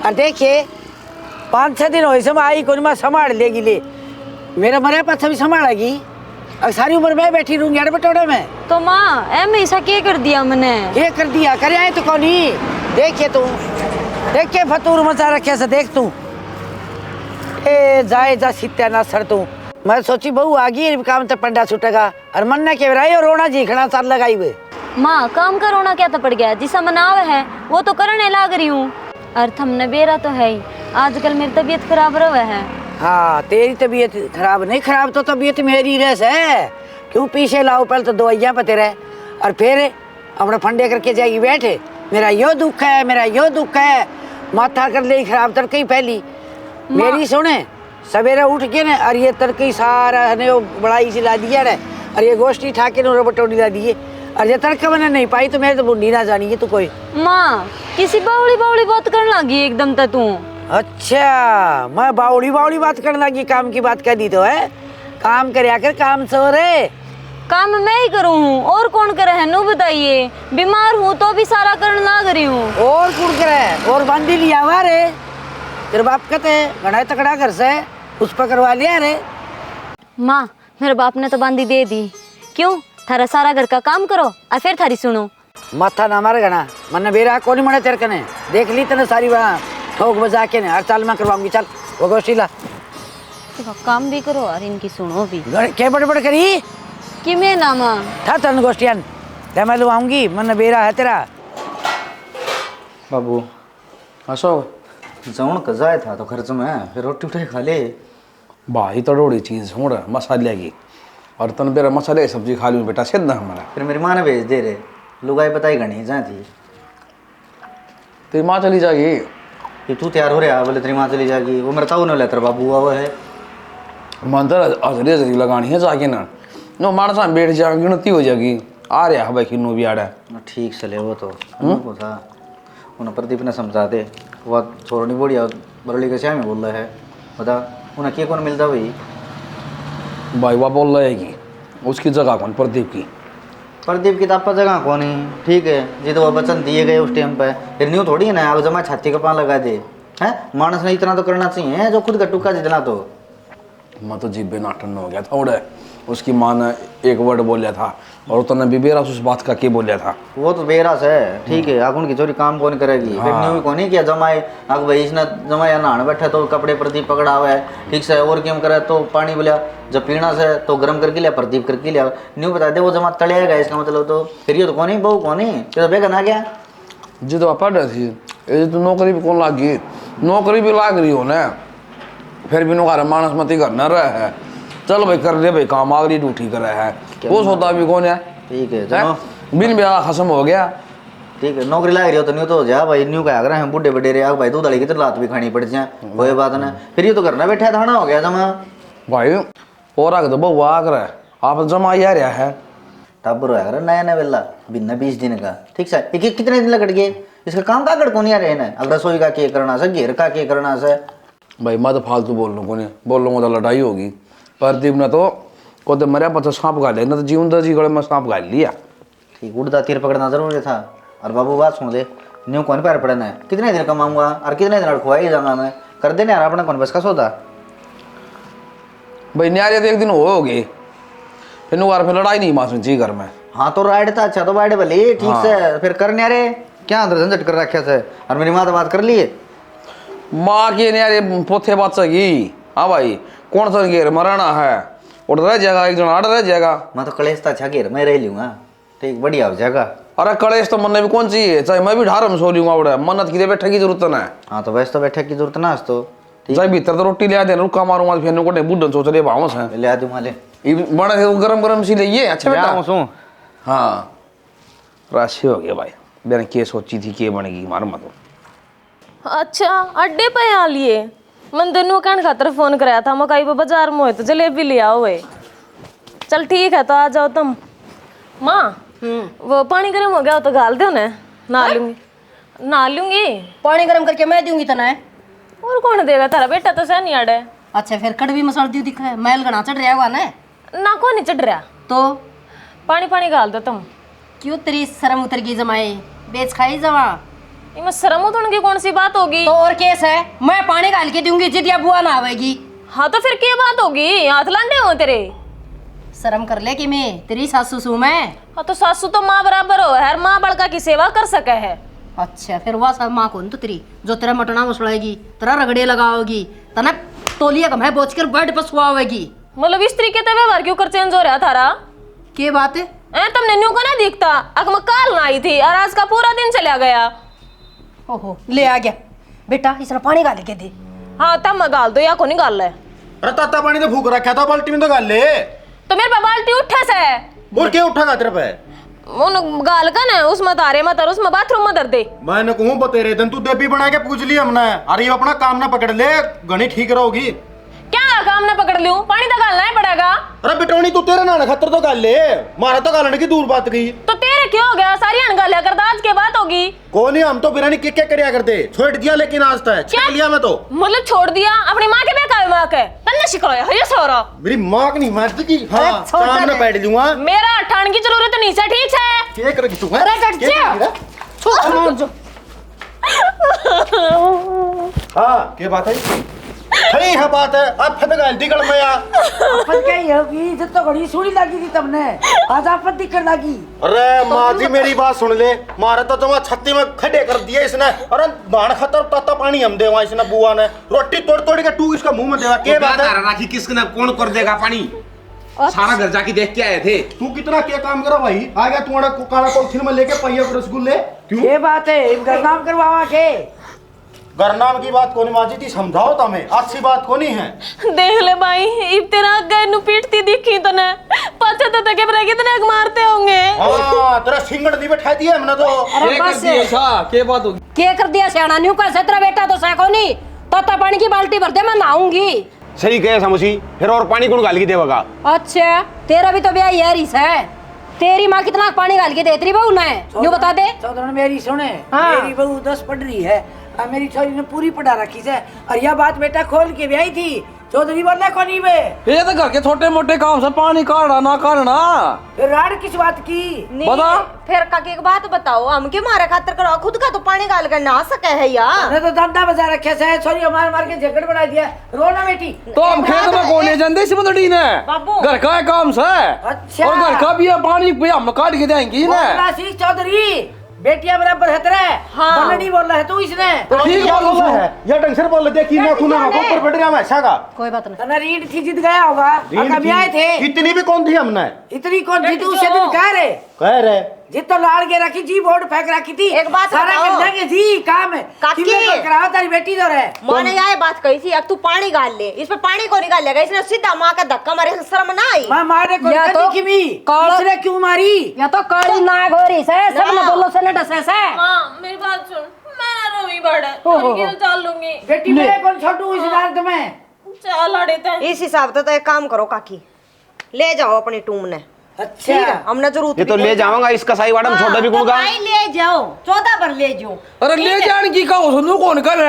S7: और देखिए 5-6 दिन हो समय आई कोई माँ संभाल लेगी, ले मेरा मरे पाछा भी संभालेगी, अब सारी उम्र मैं बैठी रहूंगी अरे बटोड़े में।
S5: तो माँ एम ऐसा क्या कर दिया मैंने?
S7: ये कर दिया करे आए तो कौन ही? देखिए तू देख के फतूर मचा रखे से, देख तू ए जाए जा सीत्या ना सर तू। मैं सोची बहू आ गई काम तो पंडा छूटेगा, और मन ने के और रोना जी खड़ा साल लगाई हुए।
S5: माँ काम का रोना क्या तो पड़ गया, जिसा मनाव है वो तो करने लाग रही हूँ, और थमने बेरा तो है ही। आजकल मेरी तबीयत खराब रहा है।
S7: हाँ तेरी तबीयत खराब नहीं, खराब तो तबीयत मेरी रह है। क्यों पीछे लाओ, पहले तो दवाइयाँ पते रहे और फिर अपना फंडे करके जाएगी बैठे, मेरा यो दुख है मेरा यो दुख है, माथा कर ले खराब तड़के ही पहली। मेरी सुने सवेरे उठ के न और ये तड़के ही सारा ने वो बड़ाई से ला दिया रे, और ये गोष्ठी ठा के बटोड़ी ला दिए, और ये तड़का मैंने नहीं पाई तो मैं तो बुढ़ी ना जानी है तू कोई।
S5: माँ किसी बावड़ी बावड़ी बात करने लगी एकदम तक तू।
S7: अच्छा मैं बावड़ी बावड़ी बात करने लगी, काम की बात कर दी तो है? काम कर काम सो रे।
S5: काम मैं ही करूँ हूँ और कौन करे है नु बताइए? बीमार हूँ तो भी सारा करने लग रही हूँ।
S7: और कौन करे? और बंदी लिया हुआ रे, तेरे बाप कहते घड़ा तकड़ा घर से उस पर करवा लिया रे।
S5: माँ मेरे बाप ने तो बांदी दे दी, क्यों? थारा सारा घर का काम करो और फिर थारी सुनो।
S7: माथा ना मारेगा ना, मन बेरा कौन मने तेरे कने देख ली तने सारी वहाँ ठोक बजा के ने हर साल मैं करवाऊंगी। चल वो गोशीला
S10: काम भी करो और इनकी सुनो भी।
S7: के बड़ करी
S10: कि मैं नामा
S7: था तन गोष्ठियान ते मैं लुआऊंगी, मन बेरा है तेरा।
S9: बाबू हंसो
S1: जौन कजाए था तो खर्च में फिर रोटी उठाई खा ले।
S9: भाई तड़ोड़ी चीज हूँ मसाले की, और तन बेरा मसाले सब्जी खा लूँ बेटा सिद्ध हमारा।
S1: फिर मेरी माँ ने भेज दे रहे लुगाई बताई घनी जहाँ थी।
S9: तेरी माँ चली जाएगी।
S1: ये तू तैयार हो रहा बोले तेरी माँ चली जाएगी, वो मेरा ताऊ ने लेकर बाबू हुआ है।
S9: मंदिर हजरी हजरी लगानी है जाके ना, नो मानसा बैठ जाएगी गिनती हो जाएगी। आ रहा है भाई किन्नू भी आ रहा है।
S1: ठीक चले वो तो को था उन्हें प्रदीप ने समझा दे वो छोड़नी बोलिया बरली के श्याम बोल रहा है बता उन्हें क्या कौन मिलता भाई।
S9: भाई वह बोल रहे है कि उसकी जगह कौन प्रदीप की।
S1: प्रदीप की तापा जगह कौन ही ठीक है जी तो वो वचन दिए गए उस टाइम पे फिर न्यू थोड़ी है ना अब जमा छाती का पान लगा दे हैं। मानस ने इतना तो करना चाहिए जो खुद का टुक्का जितना तो।
S9: मैं तो जीभ नाटन हो गया था उड़े, उसकी माँ ने एक वर्ड बोलिया था और उतना भी बेरास उस बात का क्या बोलिया था।
S1: वो तो बेरास है ठीक है आखुन की चोरी काम कौन करेगी। फिर न्यू कौन ही किया जमाए आग भाई इसने जमाया नहाने बैठा तो कपड़े प्रदीप पकड़ा हुआ है ठीक से और क्यों करे तो पानी बोलिया जब पीना से तो गर्म करके लिया प्रदीप करके लिया न्यू बता दे वो जमा तड़ेगा इसका मतलब तो फिर ये तो कौन ही बहू कौन ही तो बेगन आ गया
S9: जी तो पढ़ रही थी ये तो नौकरी भी कौन लाग गई, नौकरी भी लाग रही हो ना फिर भी नौकर मानस मती कर न रहा है। चल भाई कर ले भाई काम आगरी ड्यूटी कर रहा है वो सोता भी कौन है।
S1: ठीक है चलो
S9: बिन ब्याह खत्म हो गया।
S1: ठीक है नौकरी लाग रही हो तो न्यू तो हो जा भाई न्यू का आगरा है बुढ़े बड़े रे भाई दूध वाली की तो लात भी खानी पड़ जाए कोई बात ना फिर ये तो करना बैठा थाना हो गया जमा
S9: भाई और आगे तो बहु आ कर आप जमा आ रहा है
S1: तब है नया नया वेला बिना 20 दिन का ठीक है एक कितने दिन लग गए इसका काम का कड़ कौन आ रहे हैं अब रसोई का के करना से घेर का के करना से।
S9: भाई मैं तो फालतू बोल लूँ कोने बोल लूँगा तो लड़ाई होगी। प्रदीप ने तो को तो मरिया पता सांप गाल ना तो जीवन जी गले में सांप गाल लिया।
S1: ठीक उड़दा तीर पकड़ना जरूरी था और बाबू बात सुन दे न्यू कौन पैर पड़ना है कितने दिन कमाऊंगा और कितने दिन खुआई जाऊंगा मैं कर देने यार अपना कौन बस का सौदा।
S9: भाई न्यारे तो एक दिन हो गए फिर फिर लड़ाई नहीं मासूम जी घर में।
S1: हाँ तो राइड था अच्छा तो राइड भले ठीक से फिर कर न्यारे क्या अंदर झंझट कर रखे से और मेरी माँ तो बात कर लिए
S9: माँ के न्यारे पोथे बात सगी। हाँ भाई कौन सा घेर मराना है उड़ रह जाएगा एक जन आड़ रह जाएगा।
S1: मैं तो कलेश था अच्छा घेर मैं रह लूंगा ठीक बढ़िया हो जाएगा।
S9: अरे कलेश तो मन भी कौन चाहिए चाहे मैं भी ढार में सो लूंगा उड़े मन्नत की बैठे की जरूरत ना है।
S1: हाँ तो वैसे तो बैठे की जरूरत ना तो
S9: चाहे भीतर तो रोटी ले आते रुका मारूंगा फिर को बुढ़न सोच रहे भावस है
S1: ले आ दूँ माले
S9: बड़े गरम गरम सी ले अच्छा बेटा
S1: सुन
S9: हाँ राशि हो गया भाई मैंने क्या सोची थी क्या बनेगी मार मत।
S6: अच्छा अड्डे पे आ लिए मन दोनों कहने खातर फोन कराया था मकाई पे बाजार में हो तो जलेबी ले आओ वे। चल ठीक है तो आ जाओ तुम। माँ वो पानी गर्म हो गया तो गाल दो ना नहा लूंगी
S2: पानी गर्म करके मैं दूंगी तना है
S6: और कौन देगा तारा बेटा तो सह नहीं अड़े।
S2: अच्छा फिर कड़वी मसाल दी दिखा है मैल गना चढ़ रहा होगा
S6: ना कौन नहीं चढ़ रहा
S2: तो
S6: पानी पानी गाल दो तुम।
S2: क्यों तेरी शर्म उतर गई जमाए बेच खाई जमा
S6: इनमें शर्म उतरने की कौन सी बात होगी।
S2: तो और केस है मैं पानी गाल के दूंगी जिदिया बुआ ना आवेगी।
S6: हाँ तो फिर क्या बात होगी हाथ लांडे हो तेरे
S2: शर्म कर ले कि मैं तेरी सासू सू मैं।
S6: हाँ तो सासू तो माँ बराबर हो हर माँ बड़का की सेवा कर सके है।
S2: अच्छा फिर वह सब माँ कौन तो तेरी जो तेरा मटना मसड़ाएगी तेरा रगड़े लगाओगी तना तोलिया कम है बोझ कर बेड पर सुआवेगी।
S6: मतलब इस तरीके से व्यवहार क्यों कर चेंज हो रहा थारा
S2: के बात है
S6: तुमने न्यू को ना दिखता अक मैं काल ना आई थी और आज का पूरा दिन चला गया।
S2: ओहो ले आ गया बेटा इसने पानी गाल के दे।
S6: हाँ तब मैं गाल दो या को नहीं गाल है।
S4: अरे ताता पानी तो फूक रखा था बाल्टी में तो गाल ले
S6: तो मेरे पे बाल्टी उठे से
S4: और क्या उठा तेरे पे
S6: उन गाल का ना उसमें तारे मत और उसमें बाथरूम में दर दे।
S4: मैंने कहूँ बतेरे दिन तू देवी बना के पूछ ली हमने अरे ये अपना काम ना पकड़ ले घनी ठीक रहोगी।
S6: क्या काम ना पकड़ लूं पानी तो गालना ही पड़ेगा।
S4: अरे बिटौनी तू तेरे नाना खतर तो गाल ले मारा तो गालने की दूर बात गई
S6: तो तेरे क्यों हो गया सारी अनगालिया करता आज के बात होगी।
S4: कौन नहीं हम तो बिरानी क्या क्या करते छोड़ दिया लेकिन आज तक छक लिया मैं तो
S6: मतलब छोड़ दिया अपनी माँ के बेकार माँ के तन्ने शिकवाया है ये सारा
S4: मेरी माँ की नहीं मारती की हाँ काम ना बैठ लूंगा
S6: मेरा ठाण की जरूरत नहीं है ठीक है
S4: क्या करेगी तू
S2: अरे कट जा
S4: हाँ क्या बात है सही है बात है। अब फिर गाल दिखल में आ
S7: अपन क्या ही होगी जब तो घड़ी सुनी लगी थी तुमने आज आप दिखने लगी।
S4: अरे माँ जी मेरी बात सुन ले, मारे तो जमा छत्ती में खड़े कर दिए इसने। अरे दान खतर ताता पानी हम देवा इसने बुआ ने, रोटी तोड़ तोड़ के तू इसका मुंह में देवा। के बात है
S8: राखी किसने कौन कर देगा पानी? सारा घर जाके देख के आए थे।
S4: तू कितना क्या काम करा भाई? आ गया तुम्हारा काला पॉलिथीन में लेके पहिया रसगुल्ले। क्यों
S7: ये बात है इनका नाम करवावा के
S4: घर नाम की बात कोनी माजी थी, समझाओ तमें अच्छी बात कोनी है।
S6: देख ले भाई इब तेरा गए नु पीटती दिखी तो ने पता तो के बरे कितने मारते होंगे।
S4: हां तेरा सिंगड़ नहीं बैठा दिया हमने तो।
S2: अरे बस
S9: के बात होगी?
S2: क्या कर दिया सियाना न्यू कैसे तेरा बेटा तो सको नहीं ताता पानी की बाल्टी भर दे मैं नहाऊंगी।
S8: सही कहे समझी, फिर और पानी कौन गाल के देगा?
S2: अच्छा तेरा भी तो ब्याह यार ही है, तेरी माँ कितना पानी डाल के दे तेरी बहू ने यूं बता दे।
S7: चौधरी मेरी सुने,
S2: हाँ।
S7: मेरी बहू 10 पढ़ रही है और मेरी छोरी ने पूरी पढ़ा रखी है और यह बात बेटा खोल के ब्याही थी। चौधरी बोले कोनी बे
S9: ये तो घर के छोटे मोटे काम से पानी काढ़ा ना काढ़ना।
S7: फिर राड़ किस बात की
S9: बता।
S3: फिर काकी एक बात बताओ, हम के मारे खातिर करो, खुद का तो पानी गाल कर नहा सके है यार।
S7: ने तो धंधा बजा रखे से छोरी मार मार के झगड़ बना दिया। रोना बेटी
S9: तो हम खेत में कौन ले जाते इस बंदड़ी ने?
S3: बाबू।
S9: घर का है काम से।
S7: अच्छा।
S9: और घर का भी है पानी भी हम काट के देंगी ना।
S7: बोलना सीख चौधरी, बेटिया बराबर है तेरे।
S3: हाँ।
S7: बनड़ी बोल रहा है तू इसने।
S4: तो ठीक बोल रहा है या ढंग से बोल ले, देखी ना खुना ना ऊपर बैठ गया मैं ऐसा का।
S2: कोई बात नहीं।
S7: तना रीड थी जीत गया होगा और कभी आए थे।
S4: इतनी भी कौन थी हमने?
S7: इतनी कौन थी तू उसे दिन कह रहे जित तो लाड़ के रखी जी बोर्ड फेंक रखी थी।
S3: एक बात
S7: सारा
S3: बताओ।
S7: कर देंगे जी काम है
S3: काकी।
S7: कराओ तेरी बेटी तो रहे।
S3: माँ ने यह बात कही थी, अब तू पानी गाल ले, इस पे पानी को निकाल लेगा, इसने सीधा माँ का धक्का मारे, शर्म ना आई।
S7: माँ मारे को
S2: या तो
S7: की भी
S2: काला-
S7: इसने क्यों मारी?
S2: या तो काली नाग हो रही से सब ने बोलो से न डसे से।
S6: माँ मेरी बात सुन, मैं ना रोई बड़ा थोड़ी चाल लूंगी।
S7: बेटी मेरे कौन छोटू इस दर्द में
S6: चाल अड़े थे।
S3: इस हिसाब से तो एक काम करो काकी, ले जाओ अपनी टूम ने।
S7: अच्छा
S3: हमने जरूरत
S8: ये तो ले जाऊंगा इसका साई वाडम छोटा भी कौन का?
S3: ले जाओ 14 पर ले जाओ।
S9: अरे ले जाने की कहो सुनो कौन कर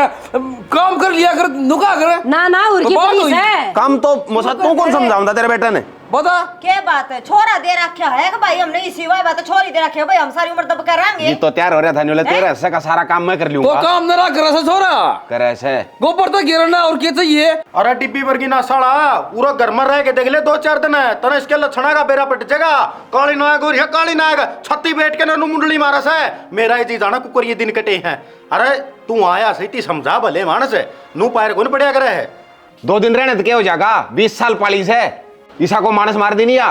S9: काम कर लिया कर नुका कर
S2: ना उनकी
S9: बात
S2: पुलिस
S9: हुई।
S2: है।
S8: काम तो मुसद तू कौन समझाऊंगा तेरे बेटे ने?
S9: बता।
S3: क्या बात है, छोरा दे रखा है कि भाई हमने इसी वाई बात छोरी दे रखी है भाई, हम सारी उम्र दब करांगे।
S8: ये तो तैयार हो रहा था न्यूले तेरे हिस्से का सारा काम मैं कर
S9: तो
S8: लूंगा।
S9: काम ना कर ऐसा छोरा
S8: करे से
S9: गोबर तो गिरना और क्या चाहिए?
S4: अरे डिब्बी वर्गी ना साला पूरा घर में रह के देख ले 2-4 दिन है तना इसके लक्षणा का बेरा पट जाएगा। काली नाग और काली नाग छत्ती बैठ के नू मुंडली मारा से मेरा ये जी जाना कुकर ये दिन कटे हैं। अरे तू आया सही ती समझा भले मानस है नू पैर कौन पड़िया करे है।
S8: 2 दिन रहने तो क्या हो जाएगा? 20 साल पाली से ईसा को मानस मार देनी या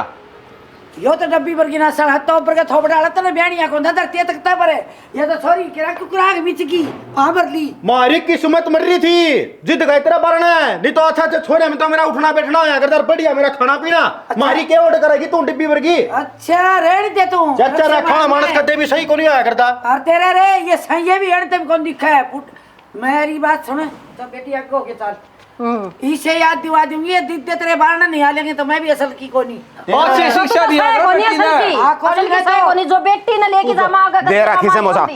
S7: यो तो डब्बी पर गिना सड़ हत्ता ऊपर का थोप डाला तने ब्याणिया को धरती तक पर है। ये तो छोरी केरा कुकरा के बीच की आ बदली
S4: मारी किस्मत मर रही थी जिद गए तेरा बरना है नहीं तो अच्छा छोड़े में तो मेरा उठना बैठना है अगर बढ़िया मेरा खाना पीना। मारी क्या ऑर्डर करेगी तू डिब्बी वर्गी?
S7: अच्छा रेड़ दे तू
S4: चाचा रखा मानस कदे भी सही को नहीं आया करता।
S7: और तेरे रे ये सही भी अण तब कौन दिखा है पुट। मेरी बात सुन तो बेटी आगे के चल इसे याद दिवा दूंगी दिखते तेरे बार नहीं आ लेंगे तो मैं भी असल की कोनी।
S9: और से शिक्षा दिया करो बेटी ने।
S2: जो बेटी ने लेके जमा
S8: दे रखी से मोसा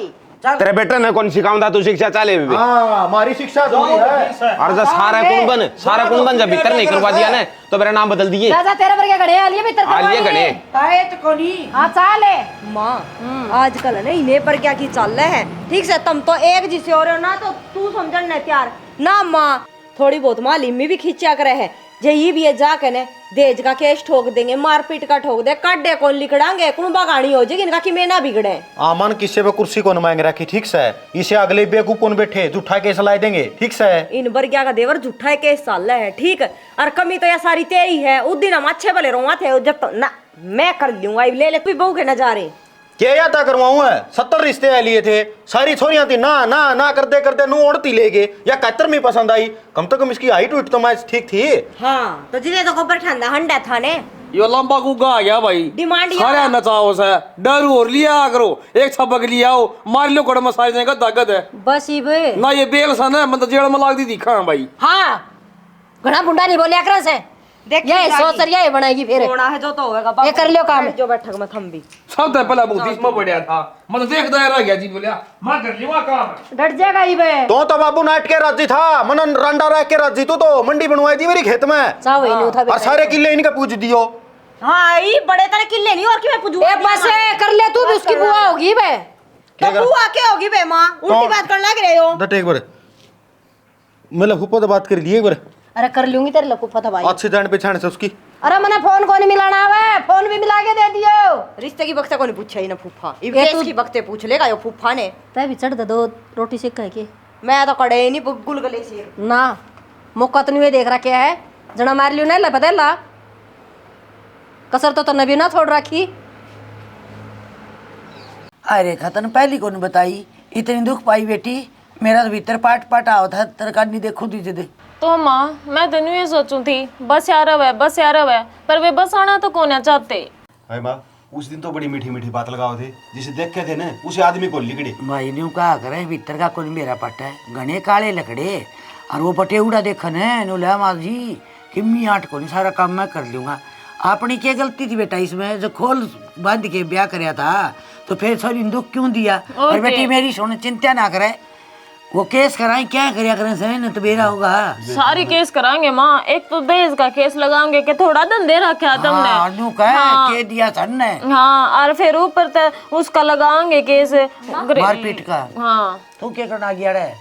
S8: तेरे बेटे ने कौन सिखाऊंगा तू शिक्षा चाले भी।
S4: हाँ हमारी शिक्षा जो है
S8: और जब सारा कुंबन जब भीतर नहीं करवा दिया ने तो मेरा नाम बदल दिए।
S2: राजा तेरे पर क्या गड़े आलिए भीतर
S8: आलिए गड़े
S7: ताए तो कोनी
S2: हां चाले
S3: माँ आजकल है ना इन्हें पर क्या की चल रहे हैं, ठीक से तुम तो एक जिसे हो रहे हो ना तो तू समझन न त्यार ना माँ थोड़ी बहुत मालिम में भी खींचा करे है यही भी है जाके ने देज का केस ठोक देंगे, मारपीट का ठोक दे, काटे कौन लिकड़ांगे कुण बगानी हो जाएगी इनका कि मैं ना बिगड़े।
S4: आमन किसी पे कुर्सी कौन मांग रखी ठीक से इसे अगले बेवकूफ कौन बैठे झूठा केस लाई देंगे ठीक से।
S3: इन बर्गिया का देवर झूठा केस चल है ठीक है और कमी तो यह सारी तेरी है। उस दिन हम अच्छे भले रोवा थे जब तो ना मैं कर लूंगा ले ले तू बहू के नजारे
S4: क्या यादा करवाऊं है 70 रिश्ते लिए थे सारी छोरियां थी ना ना ना करते करते नू ओढ़ती ले गए या 71 में पसंद आई कम से कम इसकी हाइट उठ तो मैं ठीक थी।
S3: हाँ तो जिसे तो गोबर ठंडा हंडा था ने
S9: यो लंबा कुगा आ गया भाई
S3: डिमांड
S9: सारे नचाओ से डर और लिया करो एक छपक लिया हो मार लो कड़ मसाज देगा ताकत है
S2: बस ही बे
S9: ना ये बेल सन है मतलब जेड़ में लाग दी दिखा भाई।
S2: हां घना बुंडा नहीं बोलिया कर से ये सोच रिया है बनाएगी फिर
S3: होना है जो तो होगा
S2: ये कर लियो काम
S3: जो बैठक में थम भी
S9: सब तो पहला बहुत इसमें बढ़िया था मतलब देखदा रह गया जी बोलिया मां कर लिवा काम
S2: डट जाएगा ही बे
S4: तो बाबू नाट के राजी था मन रंडा रह के राजी तो मंडी बनवाई थी मेरी खेत में
S2: चाहो ही नहीं उठा
S4: और सारे किले इनका पूछ दियो।
S3: हाँ ये बड़े तरह किले नहीं और कि मैं पूछूं
S2: ए बस कर ले तू भी उसकी बुआ होगी बे
S3: तो बुआ क्या होगी बे माँ उल्टी बात करने लग रहे हो
S4: दट एक बार मतलब फूफा तो बात कर लिए एक बार
S2: अरे कर लूंगी तेरे लकूफा था भाई।
S4: अच्छे जान पहचान से उसकी।
S3: अरे मैंने फोन को नहीं मिलाना आवे, फोन भी मिला के दे दियो। रिश्ते की वक्त को नहीं पूछा ही ना फूफा,
S2: ये
S3: केस
S2: तू-
S3: की वक्ते पूछ लेगा यो फूफा ने।
S2: तय भी चढ़ दे दो रोटी सेक के
S3: मैं तो कड़े नहीं गुलगुले से
S2: ना मौका तो नहीं देख रहा क्या है जना मार लियो ना पता ला कसर तो नबी ना छोड़ रखी।
S7: अरे खतन पहली को नहीं बताई, इतनी दुख पाई बेटी, मेरा तो भीतर पाट पाट आओ था तरकार नहीं देखो दीजिए दे।
S6: तो माँ मैं तो ये सोचूं थी बस यार है पर वे बस आना तो कौन है चाहते।
S8: भाई माँ उस दिन तो बड़ी मीठी मीठी बात लगाओ थे, जिसे देख के थे ना उसे आदमी को लिकड़ी।
S7: भाई न्यू कहा करे भीतर का कोई मेरा पट है, घने काले लकड़े और वो पटे उड़ा देखन है नो ले माँ जी किम्मी आट को नहीं सारा काम मैं कर लूंगा। अपनी क्या गलती थी बेटा इसमें, जो खोल बांध के ब्याह कराया था तो फिर सॉरी दुख क्यों दिया। और बेटी मेरी सोने चिंता ना करे, वो केस कराए क्या करया करें से न तो बेरा होगा।
S6: सारी केस कराएंगे माँ, एक तो दहेज का केस लगाएंगे कि थोड़ा धंधे रखा तुमने।
S7: हाँ, न्यू कहा के दिया सन ने।
S6: हाँ और फिर ऊपर तो उसका लगाएंगे केस
S7: मारपीट का।
S6: हाँ
S7: तू क्या करना गया रे?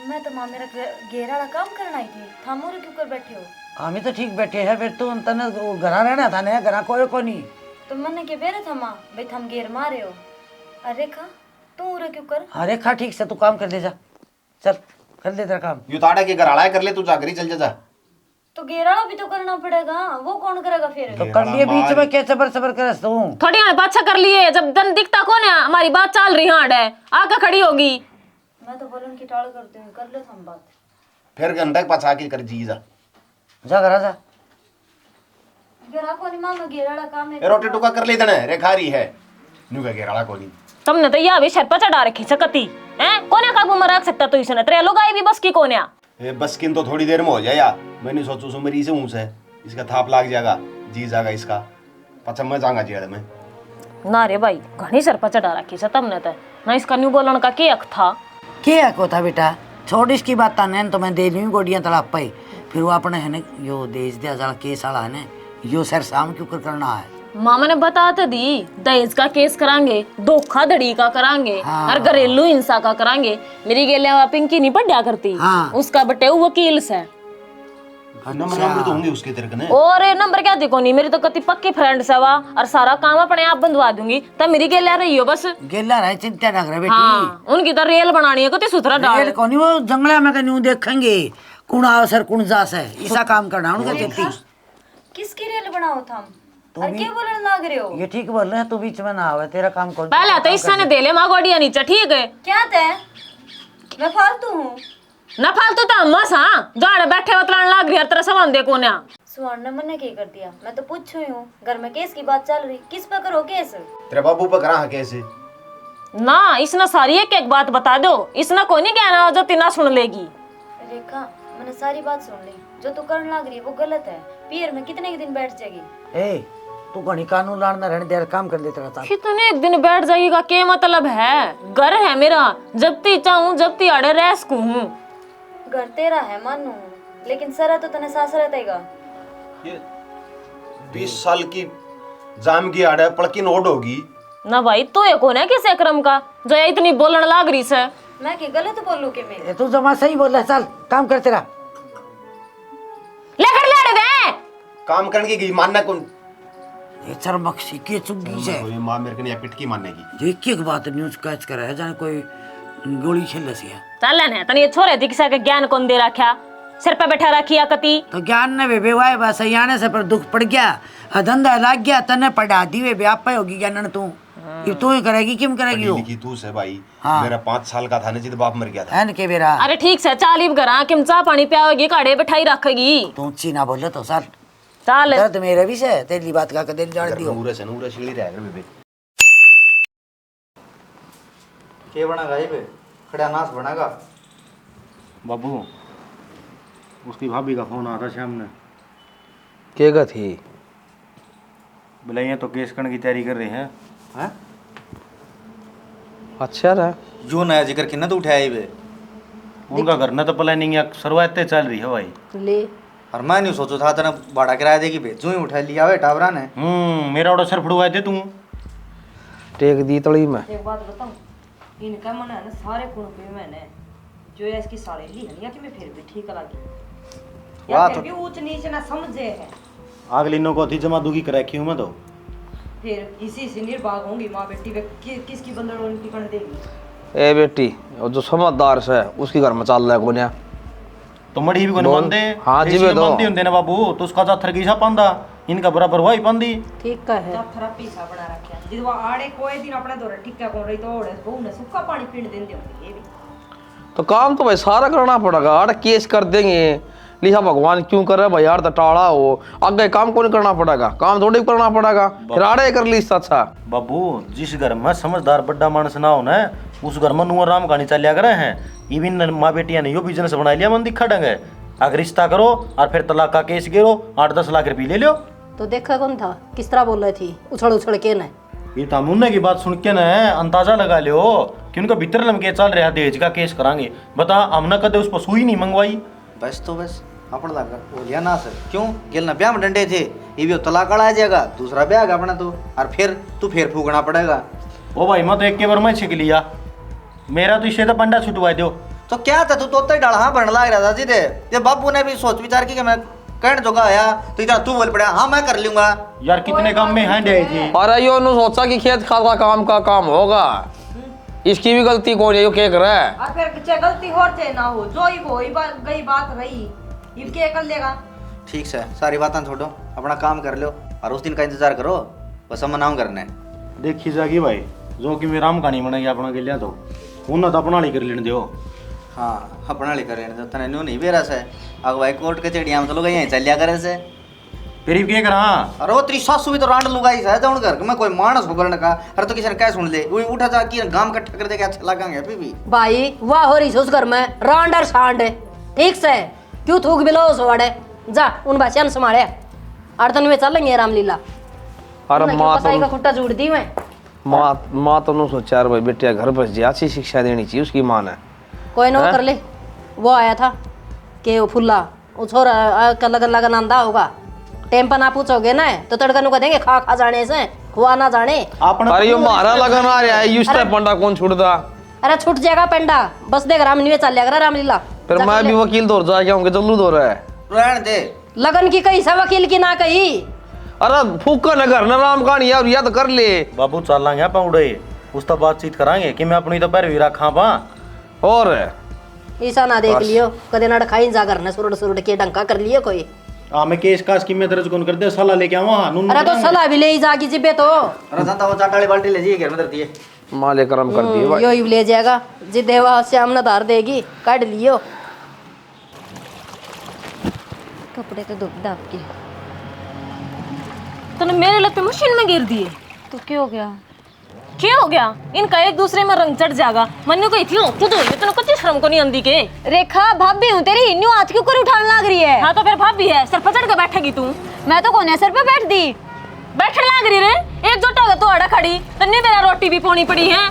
S5: मैं तो माँ मेरा घेरा काम करना ही थी, थामोरे क्यों कर बैठे हो?
S7: हमें तो ठीक बैठे हैं, फिर तू तने घरा रहना था ना, घरा कोई को नहीं।
S5: तो मैंने क्या बेरे था माँ भाई थम घेर मारे हो। अरे खा तू उरे क्यों कर?
S7: अरे खा ठीक से तू काम कर दे जा, चल कर ले तेरा काम।
S8: यू ताड़ा के घर आड़ा कर ले, तू जाकर ही चल जा।
S5: तो घेरा भी तो करना पड़ेगा, वो कौन करेगा फिर?
S7: तो कर लिए बीच में क्या सबर सबर कर तू?
S6: थोड़ी हाँ पाछा कर लिए, जब दन दिखता कौन है हमारी बात चल रही हाँ है आके खड़ी होगी।
S5: मैं तो बोलन की टाल करती हूँ, कर ले हम बात।
S8: फिर घंटा पछा के कर जी जा
S7: घरा जा।
S5: घेरा को नहीं माँ मैं घेरा काम है।
S8: ए रोटी टुका कर ले दने रे खारी है न्यू का घेराला को नहीं।
S6: तुमने तो यह भी शर पर चढ़ा रखी सकती है, कोने काबू में रख सकता तो इसने तेरे लोग आई भी बस की कोने।
S8: ए बस किन तो थोड़ी देर में हो जाए यार, मैंने सोचू सो मेरी से ऊंच है, इसका थाप लाग जाएगा जी जाएगा इसका पछा मैं जाऊंगा जी में
S6: ना रे भाई घनी सर पर चढ़ा रखी से तुमने तो ना इसका न्यू बोलन का के हक था।
S7: के हक था बेटा, छोड़ इसकी बात ने तो मैं दे ली गोडियां तड़ाप पाई, फिर वो अपने है ना यो देश दिया जाला केस आला है ना यो सर शाम क्यों कर करना है।
S6: मामा ने बता तो दी दहेज का केस करांगे, धोखाधड़ी का करांगे और घरेलू हिंसा का करांगे। मेरी गेलिया पिंकी नहीं पढ़ा करती, उसका बटे वकील से
S8: नंबर तो होंगे उसके तेरे कने।
S6: और नंबर क्या देखो नहीं, मेरी तो कति पक्की फ्रेंड से वा और सारा काम अपने आप बंधवा दूंगी तब मेरी गेलिया रही हो बस।
S7: गेला रहे चिंता ना करे बेटी।
S6: हाँ, उनकी तो रेल बनानी है कति सुथरा डाल।
S7: रेल कोनी वो जंगला में कहीं देखेंगे कौन अवसर कौन जास है, ऐसा काम करना उनका चलती।
S5: किसकी रेल बनाओ था और क्या बोलने लग रहे हो?
S7: ये ठीक बोल रहे हैं, तू बीच में ना आवे, तेरा काम कौन।
S6: पहले तो इसने दे ले माँ गोडिया नीचे ठीक है।
S5: क्या तय मैं फालतू हूँ?
S6: ना फालतू तो अम्मा सा गाड़ बैठे उतरान लाग रही हर तरह सामान देखो ना।
S5: सुहान ने मना क्या कर दिया? मैं तो पूछ हुई हूँ, घर में केस की बात चल रही, किस पे करो केस?
S8: तेरे बाबू पर करा कैसे
S6: ना इसने सारी एक बात बता दो, इसने कोई नहीं कहना जो तीना सुन लेगी।
S5: रेखा मैंने सारी बात सुन ली, जो तू करने लग रही है वो गलत है। पियर में कितने के दिन बैठ जाएगी?
S7: ए तू घनी कानून लाना रहने दे, काम कर लेते रहता।
S6: कितने एक दिन बैठ जाएगा क्या मतलब है? घर है मेरा, जब ती चाहूँ जब ती अड़े रह सकूँ हूँ।
S5: घर तेरा है मानू, लेकिन सरा तो तने सास रहता।
S8: ये 20 साल की जाम की आड़ है पड़की नोट होगी
S6: ना भाई तो ये कौन है किस क्रम का जो ये इतनी बोलने लाग रही से?
S5: मैं क्या गलत बोलूं के मैं?
S7: तू जमा सही बोल रहा है, चल काम कर तेरा।
S6: लेकर लड़ दे
S8: काम करने की मानना कौन
S7: ये चरमक्सी के चुग्गी से
S8: ये मां मेरे कने पिटकी मानेगी।
S7: एक एक बात न्यूज कैच कर है जाने कोई गोली खेल सी है।
S6: चल ने तने ये छोरे दीक्षा के ज्ञान कौन दे रखा, सिर पे बैठा रखिया कति
S7: तो ज्ञान ने वे बेवाए बस आने से पर दुख पड़ गया, धंधा लग गया, तने पढ़ा दी वे आप पे होगी ज्ञान तू ये तू ही करेगी किम करेगी वो?
S8: तू से भाई मेरा 5 साल का था ना जिद बाप मर गया था।
S7: है के बेरा
S6: अरे ठीक से चालीब करा किम चा पानी पियाओगी काड़े बैठाई रखेगी।
S7: तू ची ना बोले तो सर
S6: चल
S7: दर्द मेरे भी से तेरी बात का कदे जान दियो।
S8: नूरे से नूरे सीढ़ी रह गए बेबे
S1: के बनागा ये पे खड़ा नाश बनागा।
S4: बाबू उसकी भाभी का फोन आता शाम ने,
S9: केगा थी
S4: बोले ये तो केस करने की तैयारी कर रहे हैं।
S1: हैं
S9: अच्छा रहा
S1: जो नया जिक्र किन्ना तो उठाया ये पे
S4: उनका घर ना तो प्लानिंग या शुरुआत चल रही है भाई।
S2: ले
S1: और मैं नहीं सोचो था तेना भाड़ा किराया देगी भेजू ही उठा लिया वे टावरा ने।
S4: मेरा ऑर्डर सर फुड़वाए थे तू
S9: टेक दी तड़ी में।
S2: एक बात बताऊं, इनका मन है ना सारे कुण पे मैंने
S3: जो है इसकी साड़ेली है या कि मैं फिर भी ठीक लगी
S1: वाह,
S3: या
S1: तो-
S3: फिर भी ऊंच नीच ना समझे है।
S4: अगली को थी जमा दूगी कर रखी हूँ मैं तो।
S3: फिर इसी से निर्भाग होंगी माँ बेटी वे किसकी बंदर उनकी कण देगी।
S9: ए बेटी वो जो समझदार से उसकी घर में चल रहा है कोन्या
S4: तो मड़ी भी कोनी
S9: बोल।
S4: बंदे
S9: हाँ जी, वे तो।
S4: बंदी होंदे ना बाबू, तो उसका जाथर की सा पंदा इनका बराबर वही पंदी।
S2: ठीक का है।
S3: थरा पीसा बना रखा जिद वो आड़े कोई दिन अपने दौरे टिक्का कौन रही तो ओड़े बहू ने सूखा पानी पीने देंदे होंगे ये भी।
S9: तो काम तो भाई सारा करना पड़ेगा। आड़ केस कर देंगे लिखा भगवान क्यों कर रहा भाई यार, तो टाड़ा हो आगे काम को नहीं करना पड़ेगा, काम थोड़ी करना पड़ेगा, फिर आड़े कर ली अच्छा।
S4: बाबू जिस घर में समझदार बड़ा मानस ना हो ना उस घर में नुअर राम कहानी चलिया करे हैं। इवन माँ बेटिया ने यो बिजनेस बना लिया मन दिखा ढंग है। अगर रिश्ता करो और फिर तलाक का केस गिरो 8-10 लाख रुपये ले लो।
S2: तो देखा कौन था किस तरह बोल रही थी उछल उछल के न।
S4: ये तामुन्ने की बात सुन के ना अंदाजा लगा लियो कि उनका भीतर लमके चल रहा दहेज का केस कराएंगे। बता हमने कदे उस पर सुई नहीं मंगवाई।
S1: बस तो बस अपन लगा हो लिया ना सर, क्यों गिलना ब्याह में डंडे थे, ये भी तलाक आ जाएगा, दूसरा ब्याह आएगा अपना तो, और फिर तू फिर फूकना पड़ेगा।
S4: ओ भाई मैं तो एक के बार मैं छिक लिया, मेरा तो इसे तो पंडा छुटवा दो।
S1: तो क्या था, तू तो ही डाला भरने लग रहा था सीधे। ये बाबू ने भी सोच विचार की कि मैं कहने जोगा आया तो इधर तू बोल पड़ा हाँ मैं कर लूंगा।
S4: यार कितने काम में हैंड है जी।
S9: और यो नु सोचा कि खेत खाद का काम होगा, इसकी भी गलती कौन है, यो क्या कर रहा है।
S3: और फिर चाहे गलती हो चाहे ना हो, जो ही हो गई बात रही, ये क्या कर लेगा।
S1: ठीक है, सारी बातें छोड़ो, अपना काम कर लो और उस दिन का इंतजार करो, बस हम मनाऊं करने।
S4: देखी जागी भाई जो कि मैं राम कहानी बनेगी अपना के लिया तो उन्हें तो अपना ही कर लेने दो।
S1: हाँ अपना ले करे तो तने न्यू नहीं बेरा से अगवाई कोर्ट के चिड़िया में तो लोग यहीं चलिया करे से।
S4: फिर भी क्या करा।
S1: अरे वो तेरी सासू भी तो रांड लुगाई है जौन घर में कोई मानस हो करने का। अरे तो किसी ने क्या सुन ले वो उठा जा कि गांव का ठकर दे के अच्छा लगांगे अभी भी।
S2: भाई वाह हो रही उस घर में रांड और सांड है, ठीक से क्यों थूक बिलो उस वाड़े जा उन बच्चियां ने संभाले और तन में चलेंगे रामलीला।
S9: अरे माँ
S2: पसाई का
S9: तो
S2: खुट्टा जोड़ दी मैं।
S9: माँ तो नु सोचा यार भाई बेटिया घर पर जी अच्छी शिक्षा देनी चाहिए उसकी माँ ने।
S2: कोई ना वो कर ले। वो आया था कि वो फुल्ला वो छोरा का लगन लगन आंदा होगा, टाइम पर ना पूछोगे ना तो तड़का नु देंगे खा खा जाने से खुआ ना जाने।
S9: अरे यो मारा लगन आ रहा है युष्ट पंडा कौन छुड़दा।
S2: अरे छूट जाएगा पेंडा बस देख राम निवे चल जाएगा रामलीला।
S9: फिर मैं भी वकील दौर जाके आऊंगे जल्लू दौर है
S1: रहने दे
S2: लगन की कही सा वकील की ना कही।
S9: अरे फूका न घर न राम कहानी यार या तो कर ले
S4: बाबू चल लांगे आप उड़े उस तो बातचीत करांगे कि मैं अपनी तो पैरवी रखा पा
S9: और
S2: ऐसा ना देख लियो कदे ना खाई जा घर ने सुरड़ सुरड़ के डंका कर लियो कोई।
S4: मैं केस कास की मैं दर्ज कौन कर दे सलाह लेके आवा।
S2: अरे तो सलाह भी ले ही जागी जिबे तो
S1: अरे जानता वो चाटाली बाल्टी ले जी घर में धरती है।
S9: माँ ले करम कर दिए भाई।
S2: यो ही ले जाएगा जी देवा श्याम न धार देगी काट लियो।
S10: कपड़े तो धुप धाप के।
S6: तूने मेरे लग पे मशीन में गिर दिए
S10: तो क्या हो गया।
S6: क्या हो गया, इनका एक दूसरे में रंग चढ़ जाएगा। मन्नू को इतनी खुद हुई तूने कच्ची शर्म को नहीं आंदी के।
S10: रेखा भाभी हूँ तेरी न्यू आज क्यों कर उठाने लग रही है।
S6: हाँ तो फिर भाभी है सर पर चढ़ के बैठेगी तू।
S10: मैं तो कौन है सर पे बैठ दी
S6: बैठने लग रही रे एकजुट होगा तो आड़ा खड़ी तन्ने तेरा रोटी भी पोनी पड़ी है।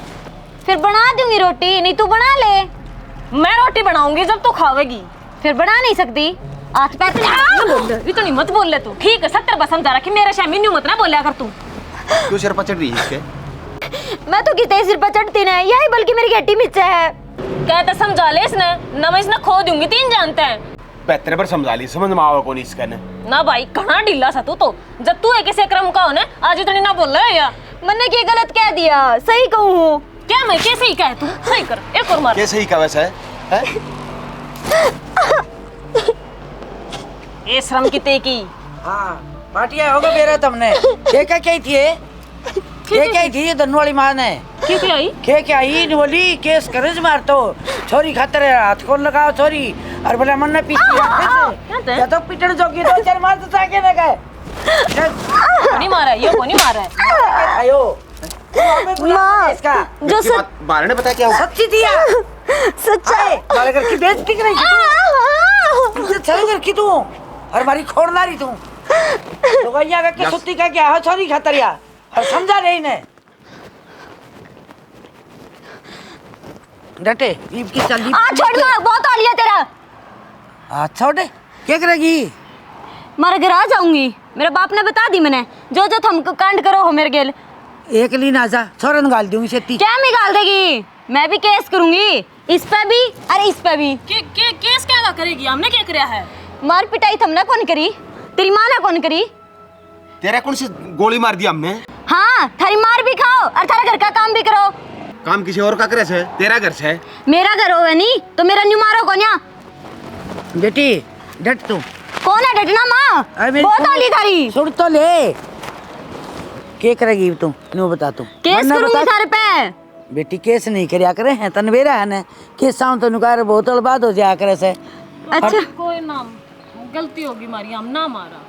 S10: फिर बना दूंगी रोटी, नहीं तू बना ले।
S6: मैं रोटी बनाऊंगी जब तू खावेगी।
S10: फिर बना नहीं सकती आज पैसे
S6: इतनी मत बोल ले तू। ठीक है 70 बार समझा रहा कि मेरे शामी न्यू मत ना बोलिया कर तू।
S1: क्यों सिर पर चढ़ रही है इसके।
S10: मैं तो कितने सिर पर चढ़ती नहीं यही बल्कि मेरी गेटी मिर्चा है।
S6: कहते समझा ले इसने न मैं इसने खो दूंगी 3 जानते हैं।
S8: बेहतर पर समझा ली समझ में आवा कौन इसका ने
S6: ना भाई घना ढीला सा तू तो जब तू एक ऐसे क्रम का हो ना आज इतनी ना बोल रहा है या
S10: मैंने क्या गलत कह दिया सही कहूँ हूँ
S6: क्या मैं कैसे ही कह तू सही कर एक और मार
S8: कैसे ही का वैसा है
S6: ए श्रम की ते की।
S7: हाँ पाटिया होगा बेरा तुमने क्या क्या थी क्या थी ये धनु वाली माँ ने
S6: क्या आई
S7: क्या आई बोली केस करज मार तो छोरी खातर हाथ कौन लगाओ छोरी और बोले मन ने पीछे या तो पिटन जोगी दो चार मार तो साके न गए
S6: नहीं मारा है, ये को नहीं मारा है।
S7: आयो
S10: माँ
S7: इसका
S10: जो सच
S1: बारे ने बताया क्या हुआ?
S7: सच्ची थी
S10: सच्चाई
S7: बाले घर की बेइज्जती कर रही तू चल घर की तू और हमारी खोड़ ला रही तू तो गैया का के सुत्ती का क्या हो छोरी खातर या और समझा रही ने डटे ईब की चल
S10: छोड़ माँ बहुत आ लिया तेरा।
S7: अच्छा उठे क्या करेगी
S10: मारे घर आ जाऊंगी मेरे बाप ने बता दी मैंने जो तुम कांड करो हो मेरे गेल
S7: एक ली ना जा छोरन गाल दूंगी सेती
S10: क्या निकाल देगी मैं भी केस करूंगी, इस पे भी और इस पे भी।
S6: केस क्या करेगी? हमने क्या कराया है?
S10: मार पिटाई तुमने कौन करी? तेरी माँ ने कौन करी?
S8: तेरा कौन सी गोली मार दी हमने?
S10: हाँ, थारी मार भी खाओ और थारा घर का काम भी करो।
S8: काम किसी और का करे से? तेरा घर से?
S10: मेरा घर होवे नहीं तो मेरा न्यू मारो कौन या?
S7: बेटी डट तू।
S10: कौन है डटना माँ? बहुत आली थारी।
S7: सुन तो ले, क्या करेगी तू? न्यू बता तू।
S10: केस करूंगी थारे पे।
S7: बेटी केस नहीं करया करे हैं तनवेरा है ने केस साउं तो नुकार बोतल बाद हो जाया करे से।
S10: अच्छा,
S6: कोई नाम गलती होगी मारी, हम ना मारा।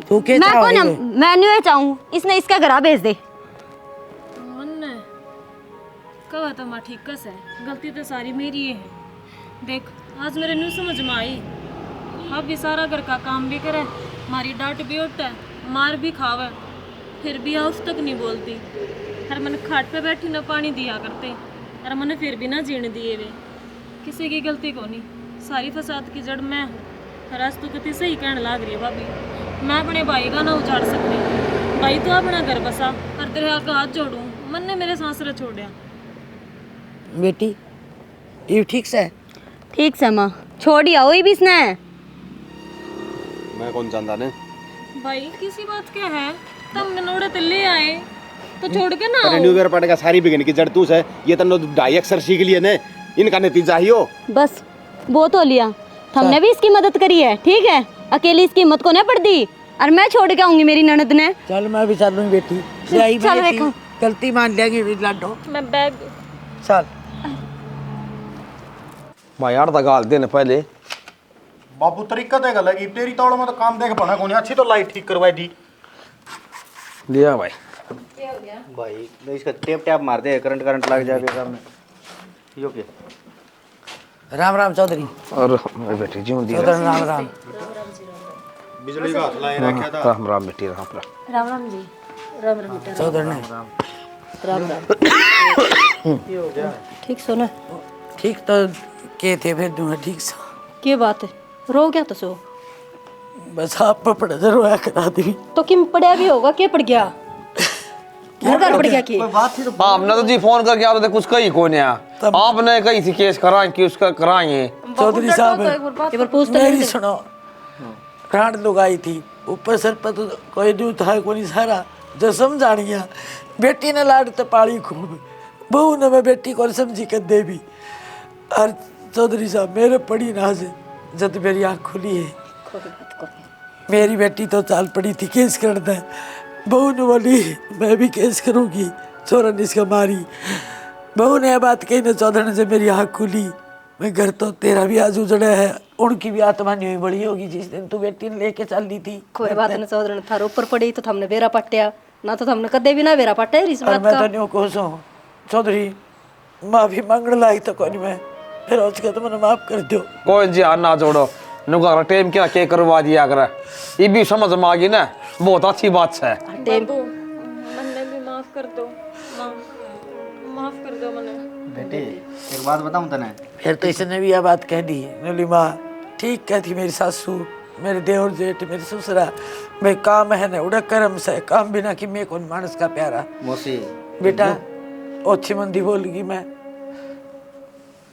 S7: तू के
S10: मैं कौन मैं न्यू चाहूँ, इसने इसका घर भेज दे।
S6: मन कहा तो माँ ठीक कस है, गलती तो सारी मेरी है। देख आज मेरे न्यू समझ में आई, अब भी सारा घर का काम भी करे, मारी डांट भी उठे, मार भी खावे, फिर भी हाउस तक नहीं बोलती। हर मन खाट पे बैठी ना पानी दिया करते, और मैंने फिर भी ना जीने दिए वे। किसी की गलती को नहीं, सारी फसाद की जड़ मैं हूँ। और आज तू कितनी सही कहने लग रही है भाभी, मैं अपने भाई का ना उजाड़ सकती। भाई तो अपना घर बसा और तेरे आगे हाथ जोड़ूं, मन ने मेरे सांसरा छोड़ा।
S7: बेटी ये ठीक से?
S10: ठीक से माँ, छोड़ी आओ भी इसने।
S8: मैं कौन जानता ने?
S6: भाई किसी बात क्या है, तुम नोड़े तो ले आए तो छोड़ के ना
S8: तेरे
S6: आओ।
S8: न्यू ईयर पड़ेगा सारी बिगन की जड़ तू से। ये तन्नो 2.5 अक्षर सीख लिए ने, इनका नतीजा ही हो।
S10: बस वो तो लिया, हमने भी इसकी मदद करी है, ठीक है? अकेली इसकी हिम्मत को नहीं पड़ती, और मैं छोड़ के आऊंगी मेरी ननद ने।
S7: चल मैं भी चलूंगी बेटी। सही
S10: चल
S7: बेटी,
S10: देखो।
S7: गलती मान लेंगे लाडो।
S6: मैं बैग
S7: चल
S9: भाई यार दा गाल देने पहले
S4: बाबू तरीका देगा लगी तेरी तौड़ में तो काम देख पाना कौन अच्छी तो लाइट ठीक करवाई दी
S9: लिया भाई।
S1: भाई तो इसका टेप टैप मार दे, करंट करंट लग जाएगा सामने। यो क्या?
S7: राम राम चौधरी।
S9: और बेटी जीवन दी
S7: चौधरी राम राम।
S4: बिजली का हाथ लाए रखा था।
S9: राम राम बेटी राम राम।
S2: राम राम जी, राम राम बेटा,
S7: चौधरी ने
S2: राम राम। ठीक सुना?
S7: ठीक तो के थे फिर दूंगा ठीक से।
S2: क्या बात है, रो क्या तो सो?
S7: बस आप पर पड़ा जरूर करा दी।
S2: तो किम पड़ा भी होगा, क्या पड़ गया? घर पड़ गया की?
S9: आपने तो जी फोन करके आप तो कुछ कही कौन है? आपने कही थी केस कराएं कि उसका कराएंगे।
S7: चौधरी साहब
S2: एक बार पूछ तो
S7: मेरी
S2: ले।
S7: सुनो, कांड लुगाई थी ऊपर सर पर तो कोई न्यू था कोई सारा जो समझानिया। बेटी ने लाड तो पाली खूब, बहू ने मैं बेटी को समझी कर दे भी। और चौधरी साहब मेरे पड़ी नाज जब मेरी आँख खुली है, मेरी बेटी तो चाल पड़ी थी केस करना है। बहू ने बोली मैं भी केस करूँगी, छोरा ने इसका मारी। बहू ने यह बात कही ना चौधरी से मेरी आँख खुली। मैं घर तो तेरा भी आज उजड़ा है, उनकी भी आत्मा नहीं बड़ी होगी जिस दिन तू बेटी ने लेके चल दी थी।
S2: कोई बात नहीं चौधरी, थार ऊपर पड़ी तो हमने बेरा पट्टिया ना, तो हमने कदे भी ना बेरा पट्टा इस
S7: और
S2: बात
S7: मैं
S2: का।
S7: तो नहीं खुश हूँ चौधरी, माफी मांगने लायक तो कोई मैं, फिर उसके तो मैंने माफ कर दो।
S9: कोई जी हाथ ना जोड़ो, नुका टेम क्या के करवा दिया करे, ये भी समझ में आ गई ना, बहुत अच्छी बात है।
S6: मन्ने भी माफ कर दो माँ, माफ कर दो मन्ने।
S1: बेटी एक बात बताऊं तने,
S7: फिर तो इसने भी यह बात कह दी, बोली माँ ठीक कहती मेरी सासू, मेरे देवर जेठ, मेरी ससुरा, भाई काम है ना उड़ा कर्म से, काम बिना कि मैं कौन मानस का प्यारा।
S1: मौसी
S7: बेटा अच्छी मंदी बोलगी, मैं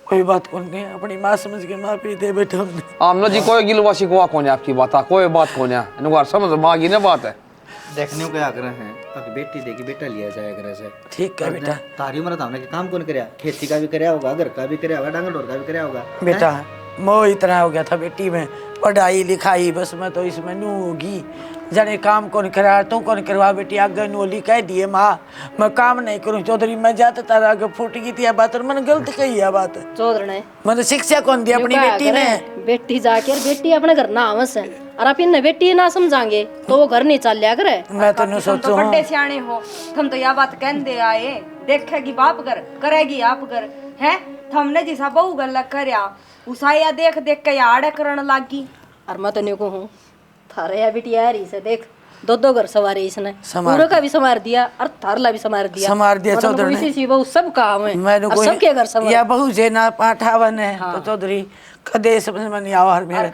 S7: कोई बात कौन नहीं, अपनी माँ समझ के माफी दे बेटा। हमने
S9: आमनो जी कोई गिलवा शिकवा कौन है आपकी बात, कोई बात कौन है, नुका समझ में आ गई ना बात है।
S1: देखने को क्या कर रहे हैं, अब बेटी देखी बेटा लिया जाए घर से।
S7: ठीक है बेटा।
S1: तारी उम्र हमने काम कौन कराया, खेती का भी कराया होगा, घर का भी कराया होगा, डांगर डोर का भी कराया होगा।
S7: बेटा मोह इतना हो गया था बेटी में, पढ़ाई लिखाई बस मैं तो इसमें नू होगी, जाने काम कौन करा तू कौन करवा। बेटी आगे नोली कह दिए माँ मैं काम नहीं करूँ चौधरी, मैं जाता तारा आगे फूट गई थी बात, और मैंने गलत कही है बात।
S2: चौधरी ने
S7: मैंने शिक्षा कौन दी अपनी बेटी ने?
S2: बेटी जाके बेटी अपने घर ना आवस है, और आप इन बेटी ना समझाएंगे तो वो घर नहीं चल लिया करे।
S7: मैं तो नहीं सोचू हूँ।
S3: बड़े सियाने हो तुम, तो यह बात कहते आए, देखेगी बाप घर करेगी आप घर है। हमने जिसा बहू गल करया उसाया देख देख के याड़ करन लागी।
S2: और मैं तो नहीं कहूँ थारे या बेटी यार इसे देख, दो घर सवारे इसने,
S7: संवार
S2: पूरा का भी संवार दिया और थारला भी संवार दिया।
S7: संवार दिया
S2: मतलब
S7: चौधरी ने।
S2: इसी सी बहू सब काम है,
S7: मैंने
S2: और सबके घर संवार।
S7: या बहू जे ना पाठावन है तो चौधरी कदे समझ में नहीं आवा मेरे।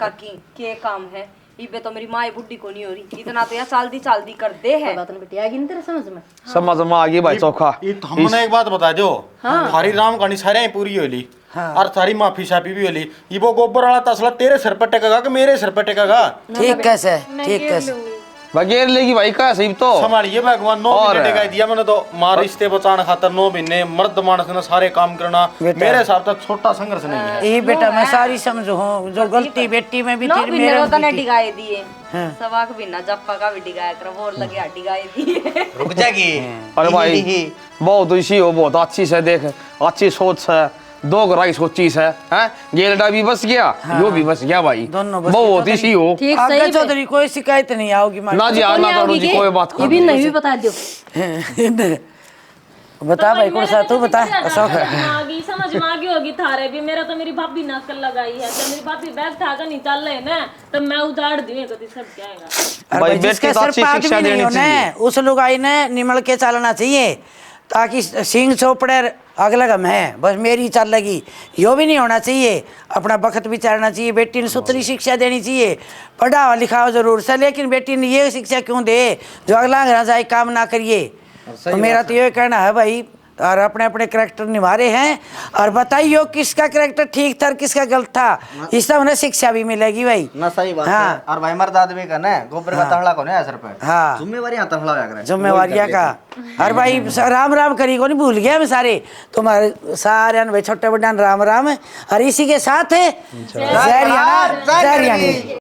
S3: के काम है इबे तो मेरी माँ बुढ़ी को नहीं हो रही, इतना तो यहाँ चालदी चालदी कर दे है।
S2: बात नहीं बेटी आएगी नहीं तेरे समझ में।
S9: समझ में आ गई भाई चौखा।
S4: ये हमने एक बात बता दो, थारी राम कहानी सारे पूरी होली और थारी माफी शाफी भी होली। ये वो गोबर वाला तसला तेरे सिर पर टेकेगा कि मेरे सिर पर टेकेगा?
S7: ठीक कैसे, ठीक कैसे
S9: बगैर लेगी भाई का सही तो
S4: संभालिए भगवान। 9 महीने टिका दिया मैंने तो मां रिश्ते बचाने खातर 9 महीने मर्द मानस ने सारे काम करना। मेरे हिसाब तक छोटा संघर्ष नहीं है।
S7: ये बेटा मैं सारी समझू हूँ, जो गलती बेटी में भी थी मेरे
S3: तो ने डिगाए दिए सवाक बिना जप्पा का भी डिगाया कर वो लगे हड्डी गाए दिए।
S1: रुक जाएगी।
S9: अरे भाई बहुत इसी हो, बहुत अच्छी से देख, अच्छी सोच है, 2 गराई सोची से हैं। गेलडा भी बस गया, यो भी बस गया भाई,
S7: दोनों बस
S9: बहुत इसी हो।
S2: ठीक
S7: आगे
S2: सही
S7: चौधरी कोई शिकायत नहीं आओगी
S9: ना जी आना करो जी, कोई बात
S2: ये भी नहीं भी बता दियो।
S7: बता भाई कौन सा तू बता।
S6: समझ में आ गई होगी थारे भी। मेरा तो मेरी भाभी नकल लगाई है, जब मेरी भाभी बैग ठाकर नहीं चल रहे ना तो मैं उजाड़ दूंगी कभी सब क्या आएगा।
S7: भाई बेटे को अच्छी शिक्षा देनी चाहिए, उस लुगाई ने निमल के चलना चाहिए ताकि सिंह चोपड़े अगला गम है बस मेरी चल लगी, यो भी नहीं होना चाहिए। अपना वक्त भी चलना चाहिए, बेटी ने सुथरी शिक्षा देनी चाहिए, पढ़ाओ लिखाओ जरूर से, लेकिन बेटी ने ये शिक्षा क्यों दे जो अगला घर जाए काम ना करिए। तो मेरा तो ये कहना है भाई, और अपने अपने करैक्टर निभा रहे हैं और बताइए किसका करैक्टर ठीक था और किसका गलत था, इससे उन्हें शिक्षा भी मिलेगी भाई
S1: ना। सही बात
S7: हाँ।
S1: है। और भाई मर्द आदमी का ना गोबर का तहला को नहीं सर पे।
S7: हाँ
S1: जिम्मेवारी तहला होया करे,
S7: जिम्मेवारियाँ का। और भाई राम राम करी को नहीं भूल गया मैं सारे तुम्हारे सारे भाई छोटे बड़े राम राम। और इसी के साथ है जय हरियाणा, जय हरियाणा।